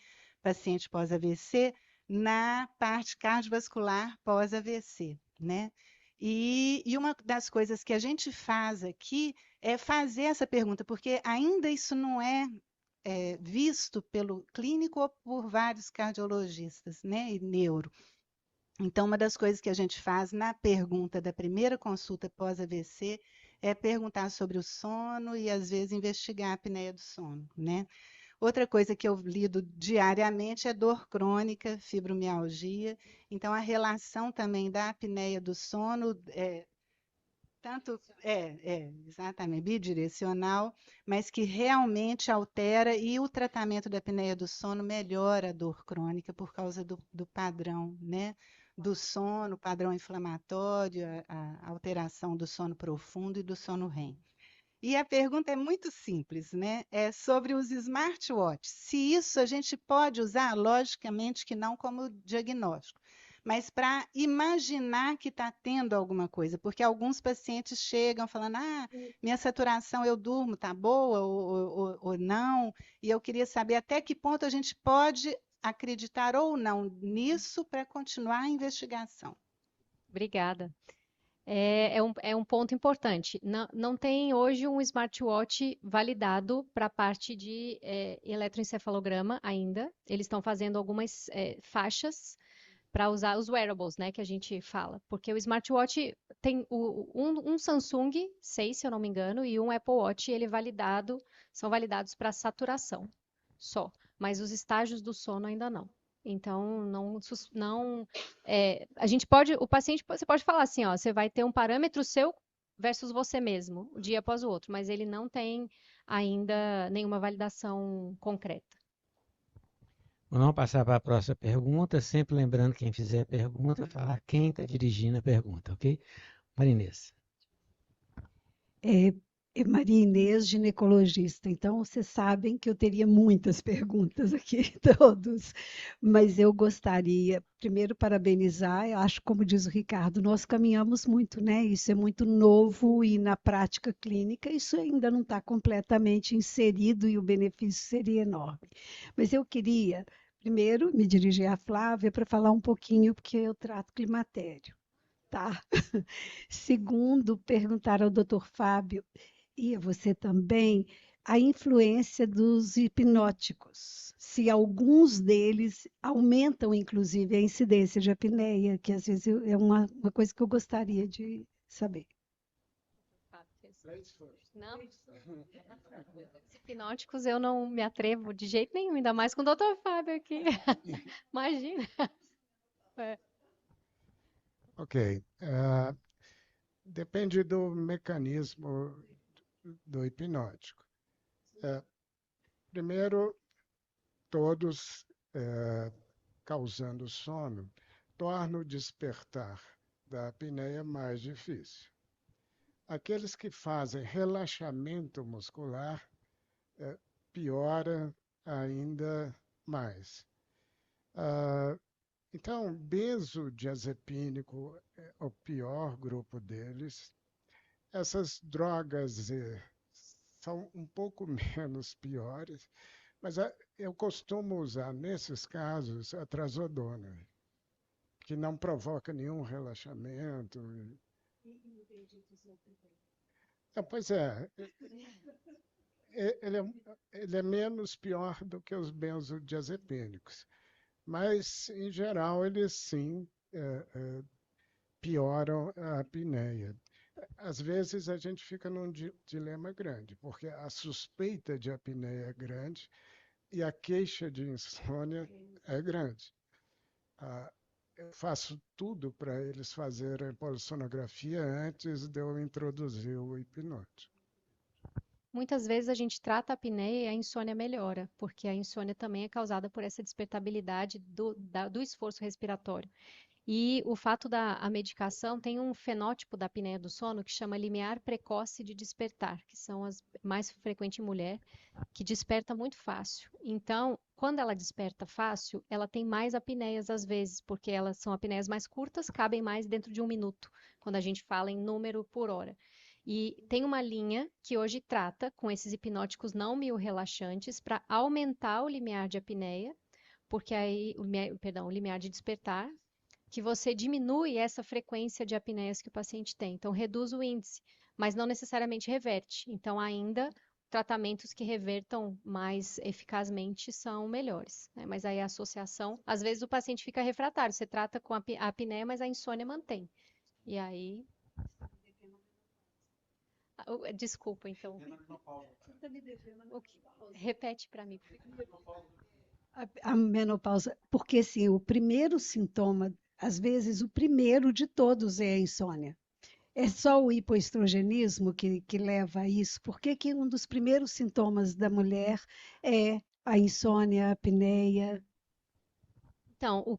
paciente pós-AVC na parte cardiovascular pós-AVC, né? E uma das coisas que a gente faz aqui é fazer essa pergunta, porque ainda isso não é visto pelo clínico ou por vários cardiologistas, né, e neuro. Então, uma das coisas que a gente faz na pergunta da primeira consulta pós-AVC é perguntar sobre o sono e, às vezes, investigar a apneia do sono, né? Outra coisa que eu lido diariamente é dor crônica, fibromialgia. Então, a relação também da apneia do sono tanto exatamente bidirecional, mas que realmente altera e o tratamento da apneia do sono melhora a dor crônica por causa do padrão, né? Do sono, padrão inflamatório, a alteração do sono profundo e do sono REM. E a pergunta é muito simples, né? É sobre os smartwatches. Se isso a gente pode usar, logicamente que não como diagnóstico, mas para imaginar que está tendo alguma coisa, porque alguns pacientes chegam falando, minha saturação eu durmo, está boa ou não, e eu queria saber até que ponto a gente pode acreditar ou não nisso para continuar a investigação. Obrigada. É um ponto importante. Não tem hoje um smartwatch validado para a parte de eletroencefalograma ainda. Eles estão fazendo algumas faixas para usar os wearables, né, que a gente fala. Porque o smartwatch tem um Samsung 6, se eu não me engano, e um Apple Watch, são validados para saturação só. Mas os estágios do sono ainda não. Então, a gente pode, você pode falar assim, ó, você vai ter um parâmetro seu versus você mesmo, um dia após o outro, mas ele não tem ainda nenhuma validação concreta. Vamos passar para a próxima pergunta, sempre lembrando quem fizer a pergunta, falar quem está dirigindo a pergunta, ok? Marinês. Maria Inês, ginecologista. Então, vocês sabem que eu teria muitas perguntas aqui, todos, mas eu gostaria, primeiro, parabenizar. Eu acho, como diz o Ricardo, nós caminhamos muito, né? Isso é muito novo e na prática clínica isso ainda não está completamente inserido e o benefício seria enorme. Mas eu queria, primeiro, me dirigir à Flávia para falar um pouquinho, porque eu trato climatério, tá? Segundo, perguntar ao Dr. Fábio e a você também a influência dos hipnóticos, se alguns deles aumentam, inclusive, a incidência de apneia, que às vezes é uma coisa que eu gostaria de saber. Não, os hipnóticos eu não me atrevo de jeito nenhum, ainda mais com o Dr. Fábio aqui. Imagina. É. Ok. Depende do mecanismo do hipnótico. Primeiro, todos causando sono tornam o despertar da apneia mais difícil. Aqueles que fazem relaxamento muscular piora ainda mais. Então, benzodiazepínico é o pior grupo deles. Essas drogas são um pouco menos piores, mas eu costumo usar, nesses casos, a trazodona, que não provoca nenhum relaxamento. Pois é, ele é menos pior do que os benzodiazepínicos, mas, em geral, eles sim pioram a apneia. Às vezes a gente fica num dilema grande, porque a suspeita de apneia é grande e a queixa de insônia é grande. Eu faço tudo para eles fazerem polissonografia antes de eu introduzir o hipnótico. Muitas vezes a gente trata a apneia e a insônia melhora, porque a insônia também é causada por essa despertabilidade do esforço respiratório. E o fato da medicação tem um fenótipo da apneia do sono que chama limiar precoce de despertar, que são as mais frequentes em mulher, que desperta muito fácil. Então, quando ela desperta fácil, ela tem mais apneias às vezes, porque elas são apneias mais curtas, cabem mais dentro de 1 minuto, quando a gente fala em número por hora. E tem uma linha que hoje trata com esses hipnóticos não miorrelaxantes para aumentar o limiar de apneia, porque aí, o limiar de despertar, que você diminui essa frequência de apneias que o paciente tem. Então, reduz o índice, mas não necessariamente reverte. Então, ainda tratamentos que revertam mais eficazmente são melhores, né? Mas aí a associação, às vezes o paciente fica refratário, você trata com a apneia, mas a insônia mantém. E aí... Desculpa, então. Repete para mim. A menopausa, porque assim, o primeiro sintoma, às vezes o primeiro de todos é a insônia. É só o hipoestrogenismo que leva a isso? Por que que um dos primeiros sintomas da mulher é a insônia, a apneia? Então,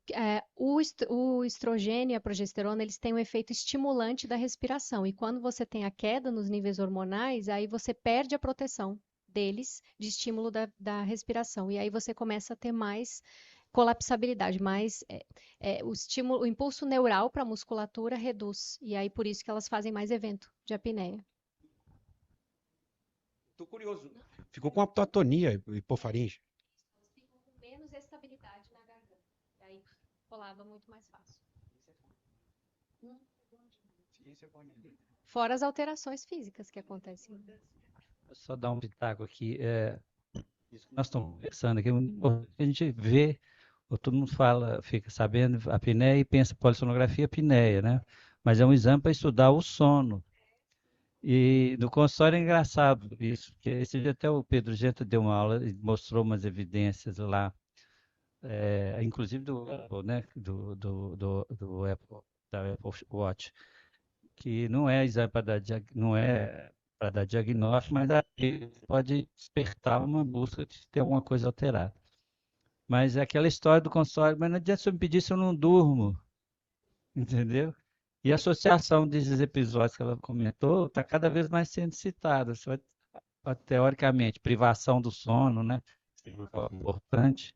o estrogênio e a progesterona, eles têm um efeito estimulante da respiração. E quando você tem a queda nos níveis hormonais, aí você perde a proteção deles de estímulo da respiração. E aí você começa a ter mais colapsabilidade, mais o impulso neural para a musculatura reduz. E aí por isso que elas fazem mais evento de apneia. Estou curioso. Ficou com aptotonia, hipofaringe. Ficam com menos estabilidade na garganta. E aí rolava muito mais fácil. Fora as alterações físicas que acontecem. Vou só dar um pitaco aqui. Isso que nós estamos conversando aqui, a gente vê, ou todo mundo fala, fica sabendo a apneia e pensa polissonografia, apneia, né? Mas é um exame para estudar o sono. E no consultório é engraçado isso, porque esse dia até o Pedro Genta deu uma aula e mostrou umas evidências lá, inclusive do Apple, né? Do Apple, da Apple Watch, que não é exame para dar, não é para dar diagnóstico, mas pode despertar uma busca de ter alguma coisa alterada. Mas é aquela história do consultório, mas não adianta se eu me pedir se eu não durmo, entendeu? E a associação desses episódios que ela comentou está cada vez mais sendo citada. Teoricamente, privação do sono, né? É importante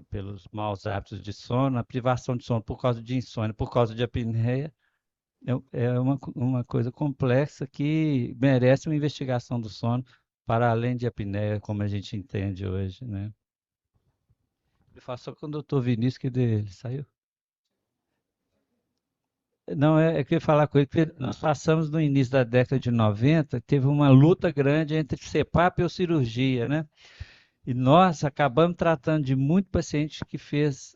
pelos maus hábitos de sono, a privação de sono por causa de insônia, por causa de apneia, é uma coisa complexa que merece uma investigação do sono para além de apneia, como a gente entende hoje, né? Eu faço só com o doutor Vinícius, que ele saiu. Não, que eu ia falar com ele, porque nós passamos no início da década de 90, teve uma luta grande entre CPAP e cirurgia, né? E nós acabamos tratando de muito paciente que fez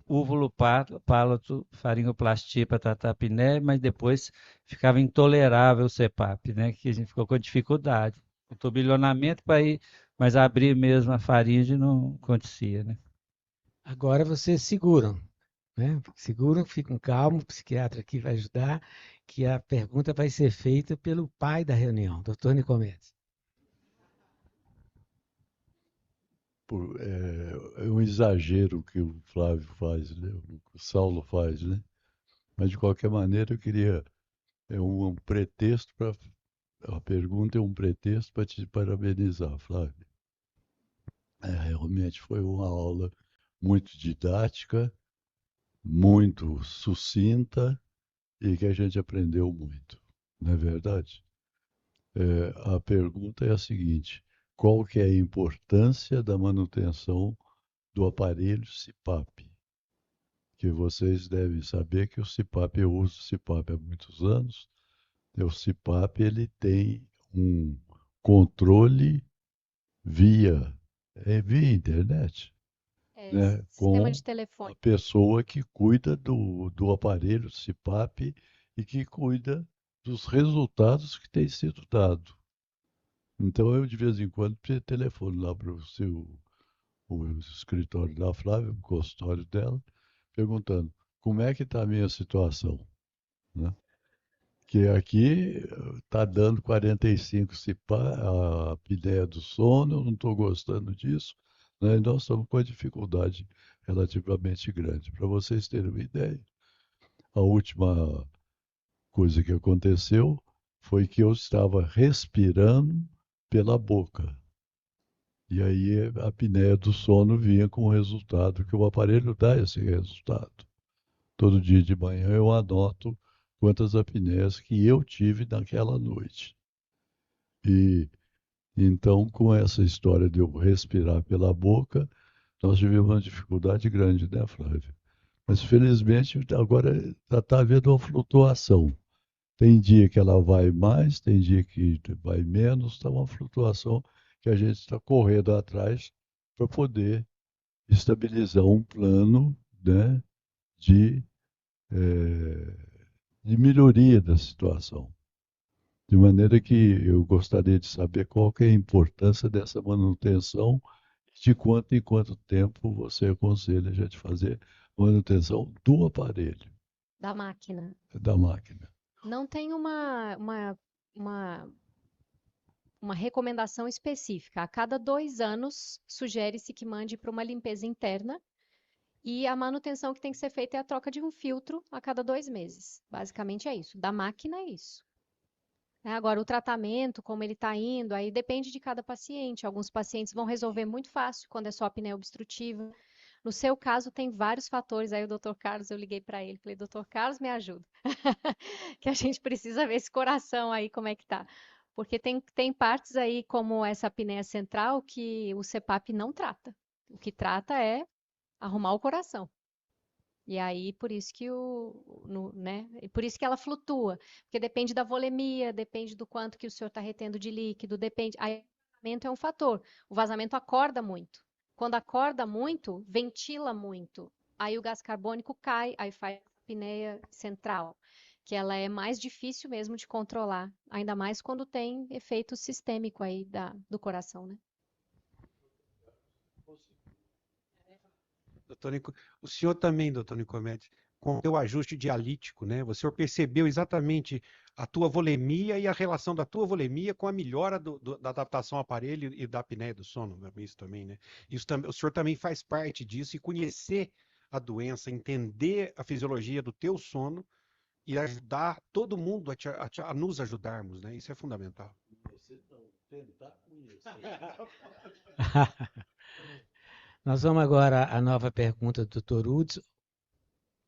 úvulo pálato, faringoplastia para tratar a apneia, mas depois ficava intolerável o CPAP, né? Que a gente ficou com dificuldade. O turbilhonamento para ir, mas abrir mesmo a faringe não acontecia, né? Agora vocês seguram. né? Seguram, fiquem calmos, o psiquiatra aqui vai ajudar, que a pergunta vai ser feita pelo pai da reunião, doutor Nicomedes. É um exagero que o Flávio faz, né? O Saulo faz, né? Mas, de qualquer maneira, eu queria um pretexto para... A pergunta é um pretexto para te parabenizar, Flávio. Realmente foi uma aula muito didática, muito sucinta e que a gente aprendeu muito, não é verdade? A pergunta é a seguinte: qual que é a importância da manutenção do aparelho CPAP? Que vocês devem saber que o CPAP, eu uso o CPAP há muitos anos, e o CPAP ele tem um controle via, via internet, né, Sistema com de telefone. a pessoa que cuida do aparelho CPAP e que cuida dos resultados que têm sido dados. Então, eu, de vez em quando, telefono lá para o escritório da Flávia, o consultório dela, perguntando como é que está a minha situação, né? Que aqui está dando 45 CPAP, a apneia do sono, eu não estou gostando disso, né? E nós estamos com uma dificuldade relativamente grande. Para vocês terem uma ideia, a última coisa que aconteceu foi que eu estava respirando pela boca. E aí a apneia do sono vinha com o resultado, que o aparelho dá esse resultado. Todo dia de manhã eu anoto quantas apneias que eu tive naquela noite. E então, com essa história de eu respirar pela boca, nós tivemos uma dificuldade grande, né, Flávia? Mas felizmente agora está havendo uma flutuação. Tem dia que ela vai mais, tem dia que vai menos, está uma flutuação que a gente está correndo atrás para poder estabilizar um plano, né, de, eh, de melhoria da situação. De maneira que eu gostaria de saber qual que é a importância dessa manutenção e de quanto em quanto tempo você aconselha a gente fazer manutenção do aparelho, Da máquina. da máquina. Não tem uma, uma recomendação específica. A cada 2 anos, sugere-se que mande para uma limpeza interna e a manutenção que tem que ser feita é a troca de um filtro a cada 2 meses. Basicamente é isso. Da máquina é isso. Agora, o tratamento, como ele está indo, aí depende de cada paciente. Alguns pacientes vão resolver muito fácil quando é só apneia obstrutiva. No seu caso, tem vários fatores. Aí o doutor Carlos, eu liguei para ele, falei, doutor Carlos, me ajuda. Que a gente precisa ver esse coração aí, como é que tá. Porque tem partes aí, como essa apneia central, que o CPAP não trata. O que trata é arrumar o coração. E aí, por isso que né? E por isso que ela flutua, porque depende da volemia, depende do quanto que o senhor está retendo de líquido, depende. Aí, o vazamento é um fator. O vazamento acorda muito. Quando acorda muito, ventila muito. Aí o gás carbônico cai, aí faz a apneia central, que ela é mais difícil mesmo de controlar, ainda mais quando tem efeito sistêmico aí do coração, né? O senhor também, doutor Nicomedes, com o seu ajuste dialítico, né? O senhor percebeu exatamente a tua volemia e a relação da tua volemia com a melhora da adaptação ao aparelho e da apneia do sono, isso também, né? O senhor também faz parte disso e conhecer a doença, entender a fisiologia do teu sono e ajudar todo mundo a nos ajudarmos, né? Isso é fundamental. Você não tentar conhecer. Nós vamos agora à nova pergunta do Dr. Uds.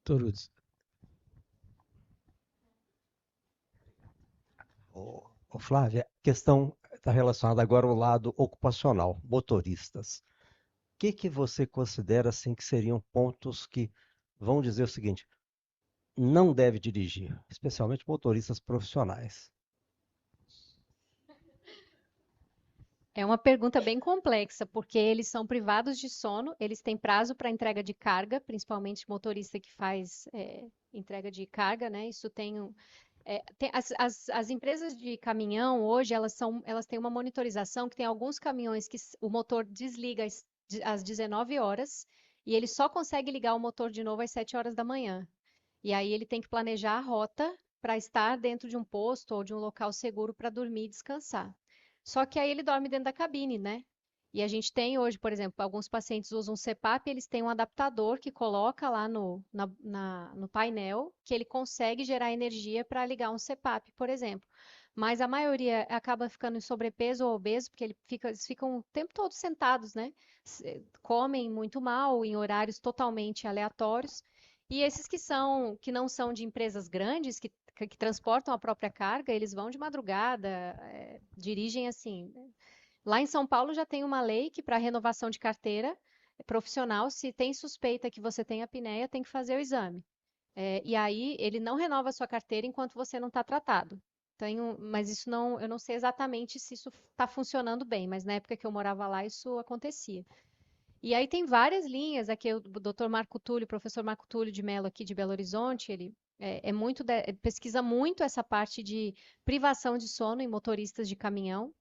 Dr. Uds. Flávia, a questão está relacionada agora ao lado ocupacional, motoristas. O que você considera assim que seriam pontos que vão dizer o seguinte: não deve dirigir, especialmente motoristas profissionais? É uma pergunta bem complexa, porque eles são privados de sono, eles têm prazo para entrega de carga, principalmente motorista que faz entrega de carga, né? Isso as empresas de caminhão hoje elas têm uma monitorização que tem alguns caminhões que o motor desliga às 19 horas e ele só consegue ligar o motor de novo às 7 horas da manhã. E aí ele tem que planejar a rota para estar dentro de um posto ou de um local seguro para dormir e descansar. Só que aí ele dorme dentro da cabine, né? E a gente tem hoje, por exemplo, alguns pacientes usam CPAP, eles têm um adaptador que coloca lá no painel, que ele consegue gerar energia para ligar um CPAP, por exemplo. Mas a maioria acaba ficando em sobrepeso ou obeso, porque eles ficam o tempo todo sentados, né? Comem muito mal, em horários totalmente aleatórios. E esses que não são de empresas grandes, que transportam a própria carga, eles vão de madrugada, dirigem assim. Lá em São Paulo já tem uma lei que para renovação de carteira profissional, se tem suspeita que você tem apneia, tem que fazer o exame. E aí ele não renova a sua carteira enquanto você não está tratado. Mas isso não, eu não sei exatamente se isso está funcionando bem, mas na época que eu morava lá isso acontecia. E aí tem várias linhas, aqui o Dr. Marco Túlio, professor Marco Túlio de Mello aqui de Belo Horizonte, ele pesquisa muito essa parte de privação de sono em motoristas de caminhão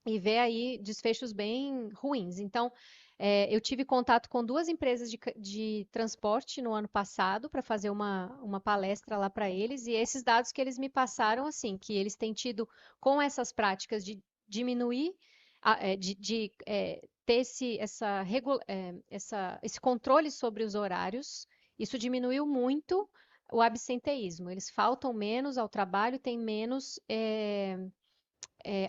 e vê aí desfechos bem ruins. Então, eu tive contato com duas empresas de transporte no ano passado para fazer uma palestra lá para eles, e esses dados que eles me passaram, assim, que eles têm tido com essas práticas de diminuir, ter esse controle sobre os horários, isso diminuiu muito o absenteísmo. Eles faltam menos ao trabalho, têm menos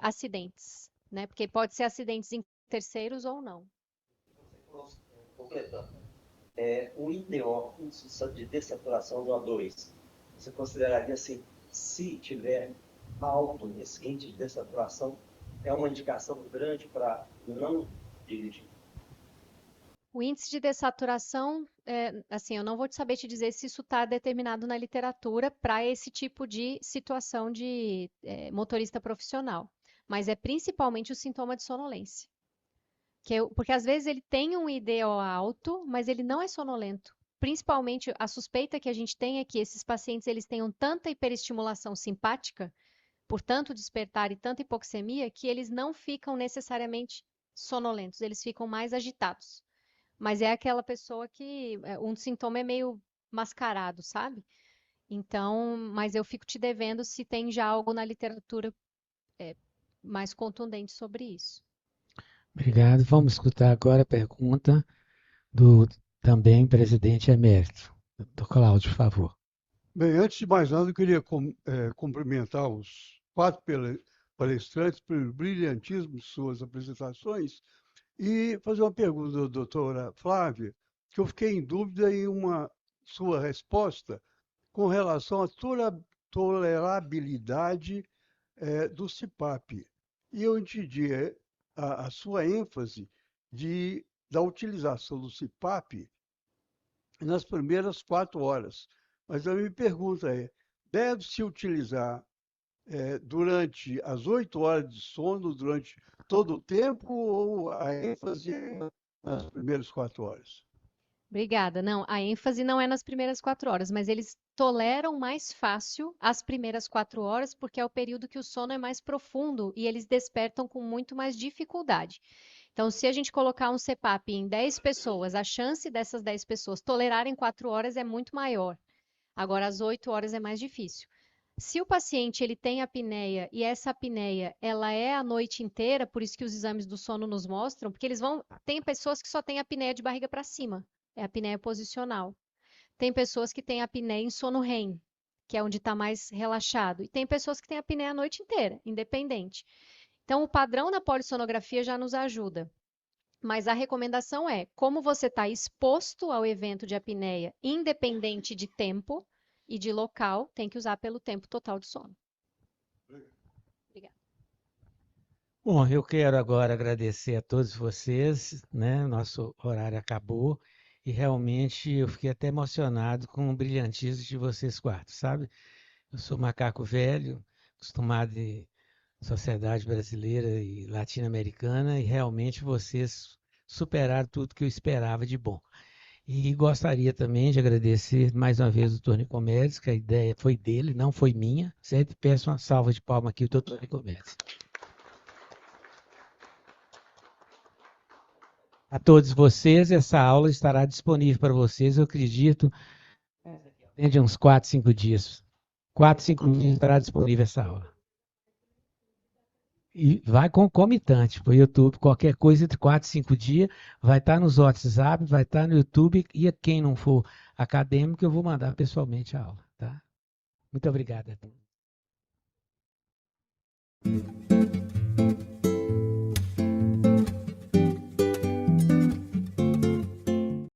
acidentes, né? Porque pode ser acidentes em terceiros ou não. Completando. O IDO, índice de dessaturação do O2, você consideraria assim, se tiver alto esse índice de dessaturação, é uma indicação grande para não dirigir? O índice de dessaturação, assim, eu não vou saber te dizer se isso está determinado na literatura para esse tipo de situação de motorista profissional, mas é principalmente o sintoma de sonolência. Porque às vezes ele tem um IDO alto, mas ele não é sonolento. Principalmente a suspeita que a gente tem é que esses pacientes eles tenham tanta hiperestimulação simpática, por tanto despertar e tanta hipoxemia, que eles não ficam necessariamente sonolentos, eles ficam mais agitados. Mas é aquela pessoa que um sintoma é meio mascarado, sabe? Então, mas eu fico te devendo se tem já algo na literatura mais contundente sobre isso. Obrigado. Vamos escutar agora a pergunta do também presidente emérito. Dr. Cláudio, por favor. Bem, antes de mais nada, eu queria cumprimentar os 4 palestrantes pelo brilhantismo de suas apresentações e fazer uma pergunta à doutora Flávia, que eu fiquei em dúvida em uma sua resposta com relação à tolerabilidade do CPAP. E eu entendi a sua ênfase da utilização do CPAP nas primeiras 4 horas. Mas a minha pergunta deve-se utilizar durante as 8 horas de sono, durante todo o tempo, ou a ênfase nas primeiras 4 horas? Obrigada. Não, a ênfase não é nas primeiras 4 horas, mas eles toleram mais fácil as primeiras 4 horas, porque é o período que o sono é mais profundo e eles despertam com muito mais dificuldade. Então, se a gente colocar um CPAP em 10 pessoas, a chance dessas 10 pessoas tolerarem 4 horas é muito maior. Agora, às 8 horas é mais difícil. Se o paciente ele tem apneia e essa apneia ela é a noite inteira, por isso que os exames do sono nos mostram, porque tem pessoas que só têm apneia de barriga para cima, é apneia posicional. Tem pessoas que têm apneia em sono REM, que é onde está mais relaxado, e tem pessoas que têm apneia a noite inteira, independente. Então, o padrão na polissonografia já nos ajuda. Mas a recomendação é, como você está exposto ao evento de apneia, independente de tempo e de local, tem que usar pelo tempo total de sono. Obrigada. Bom, eu quero agora agradecer a todos vocês, né? Nosso horário acabou e realmente eu fiquei até emocionado com o brilhantismo de vocês 4, sabe? Eu sou macaco velho, acostumado de sociedade brasileira e latino-americana, e realmente vocês superaram tudo que eu esperava de bom. E gostaria também de agradecer mais uma vez o Dr. Nicomedes, que a ideia foi dele, não foi minha. Sempre peço uma salva de palmas aqui do Dr. Nicomedes. a todos vocês. Essa aula estará disponível para vocês, eu acredito, dentro de uns 4, 5 dias. 4, 5 dias estará disponível essa aula. E vai concomitante para o YouTube, qualquer coisa entre 4 e 5 dias, vai estar nos WhatsApp, vai estar no YouTube, e a quem não for acadêmico, eu vou mandar pessoalmente a aula. Tá? Muito obrigado.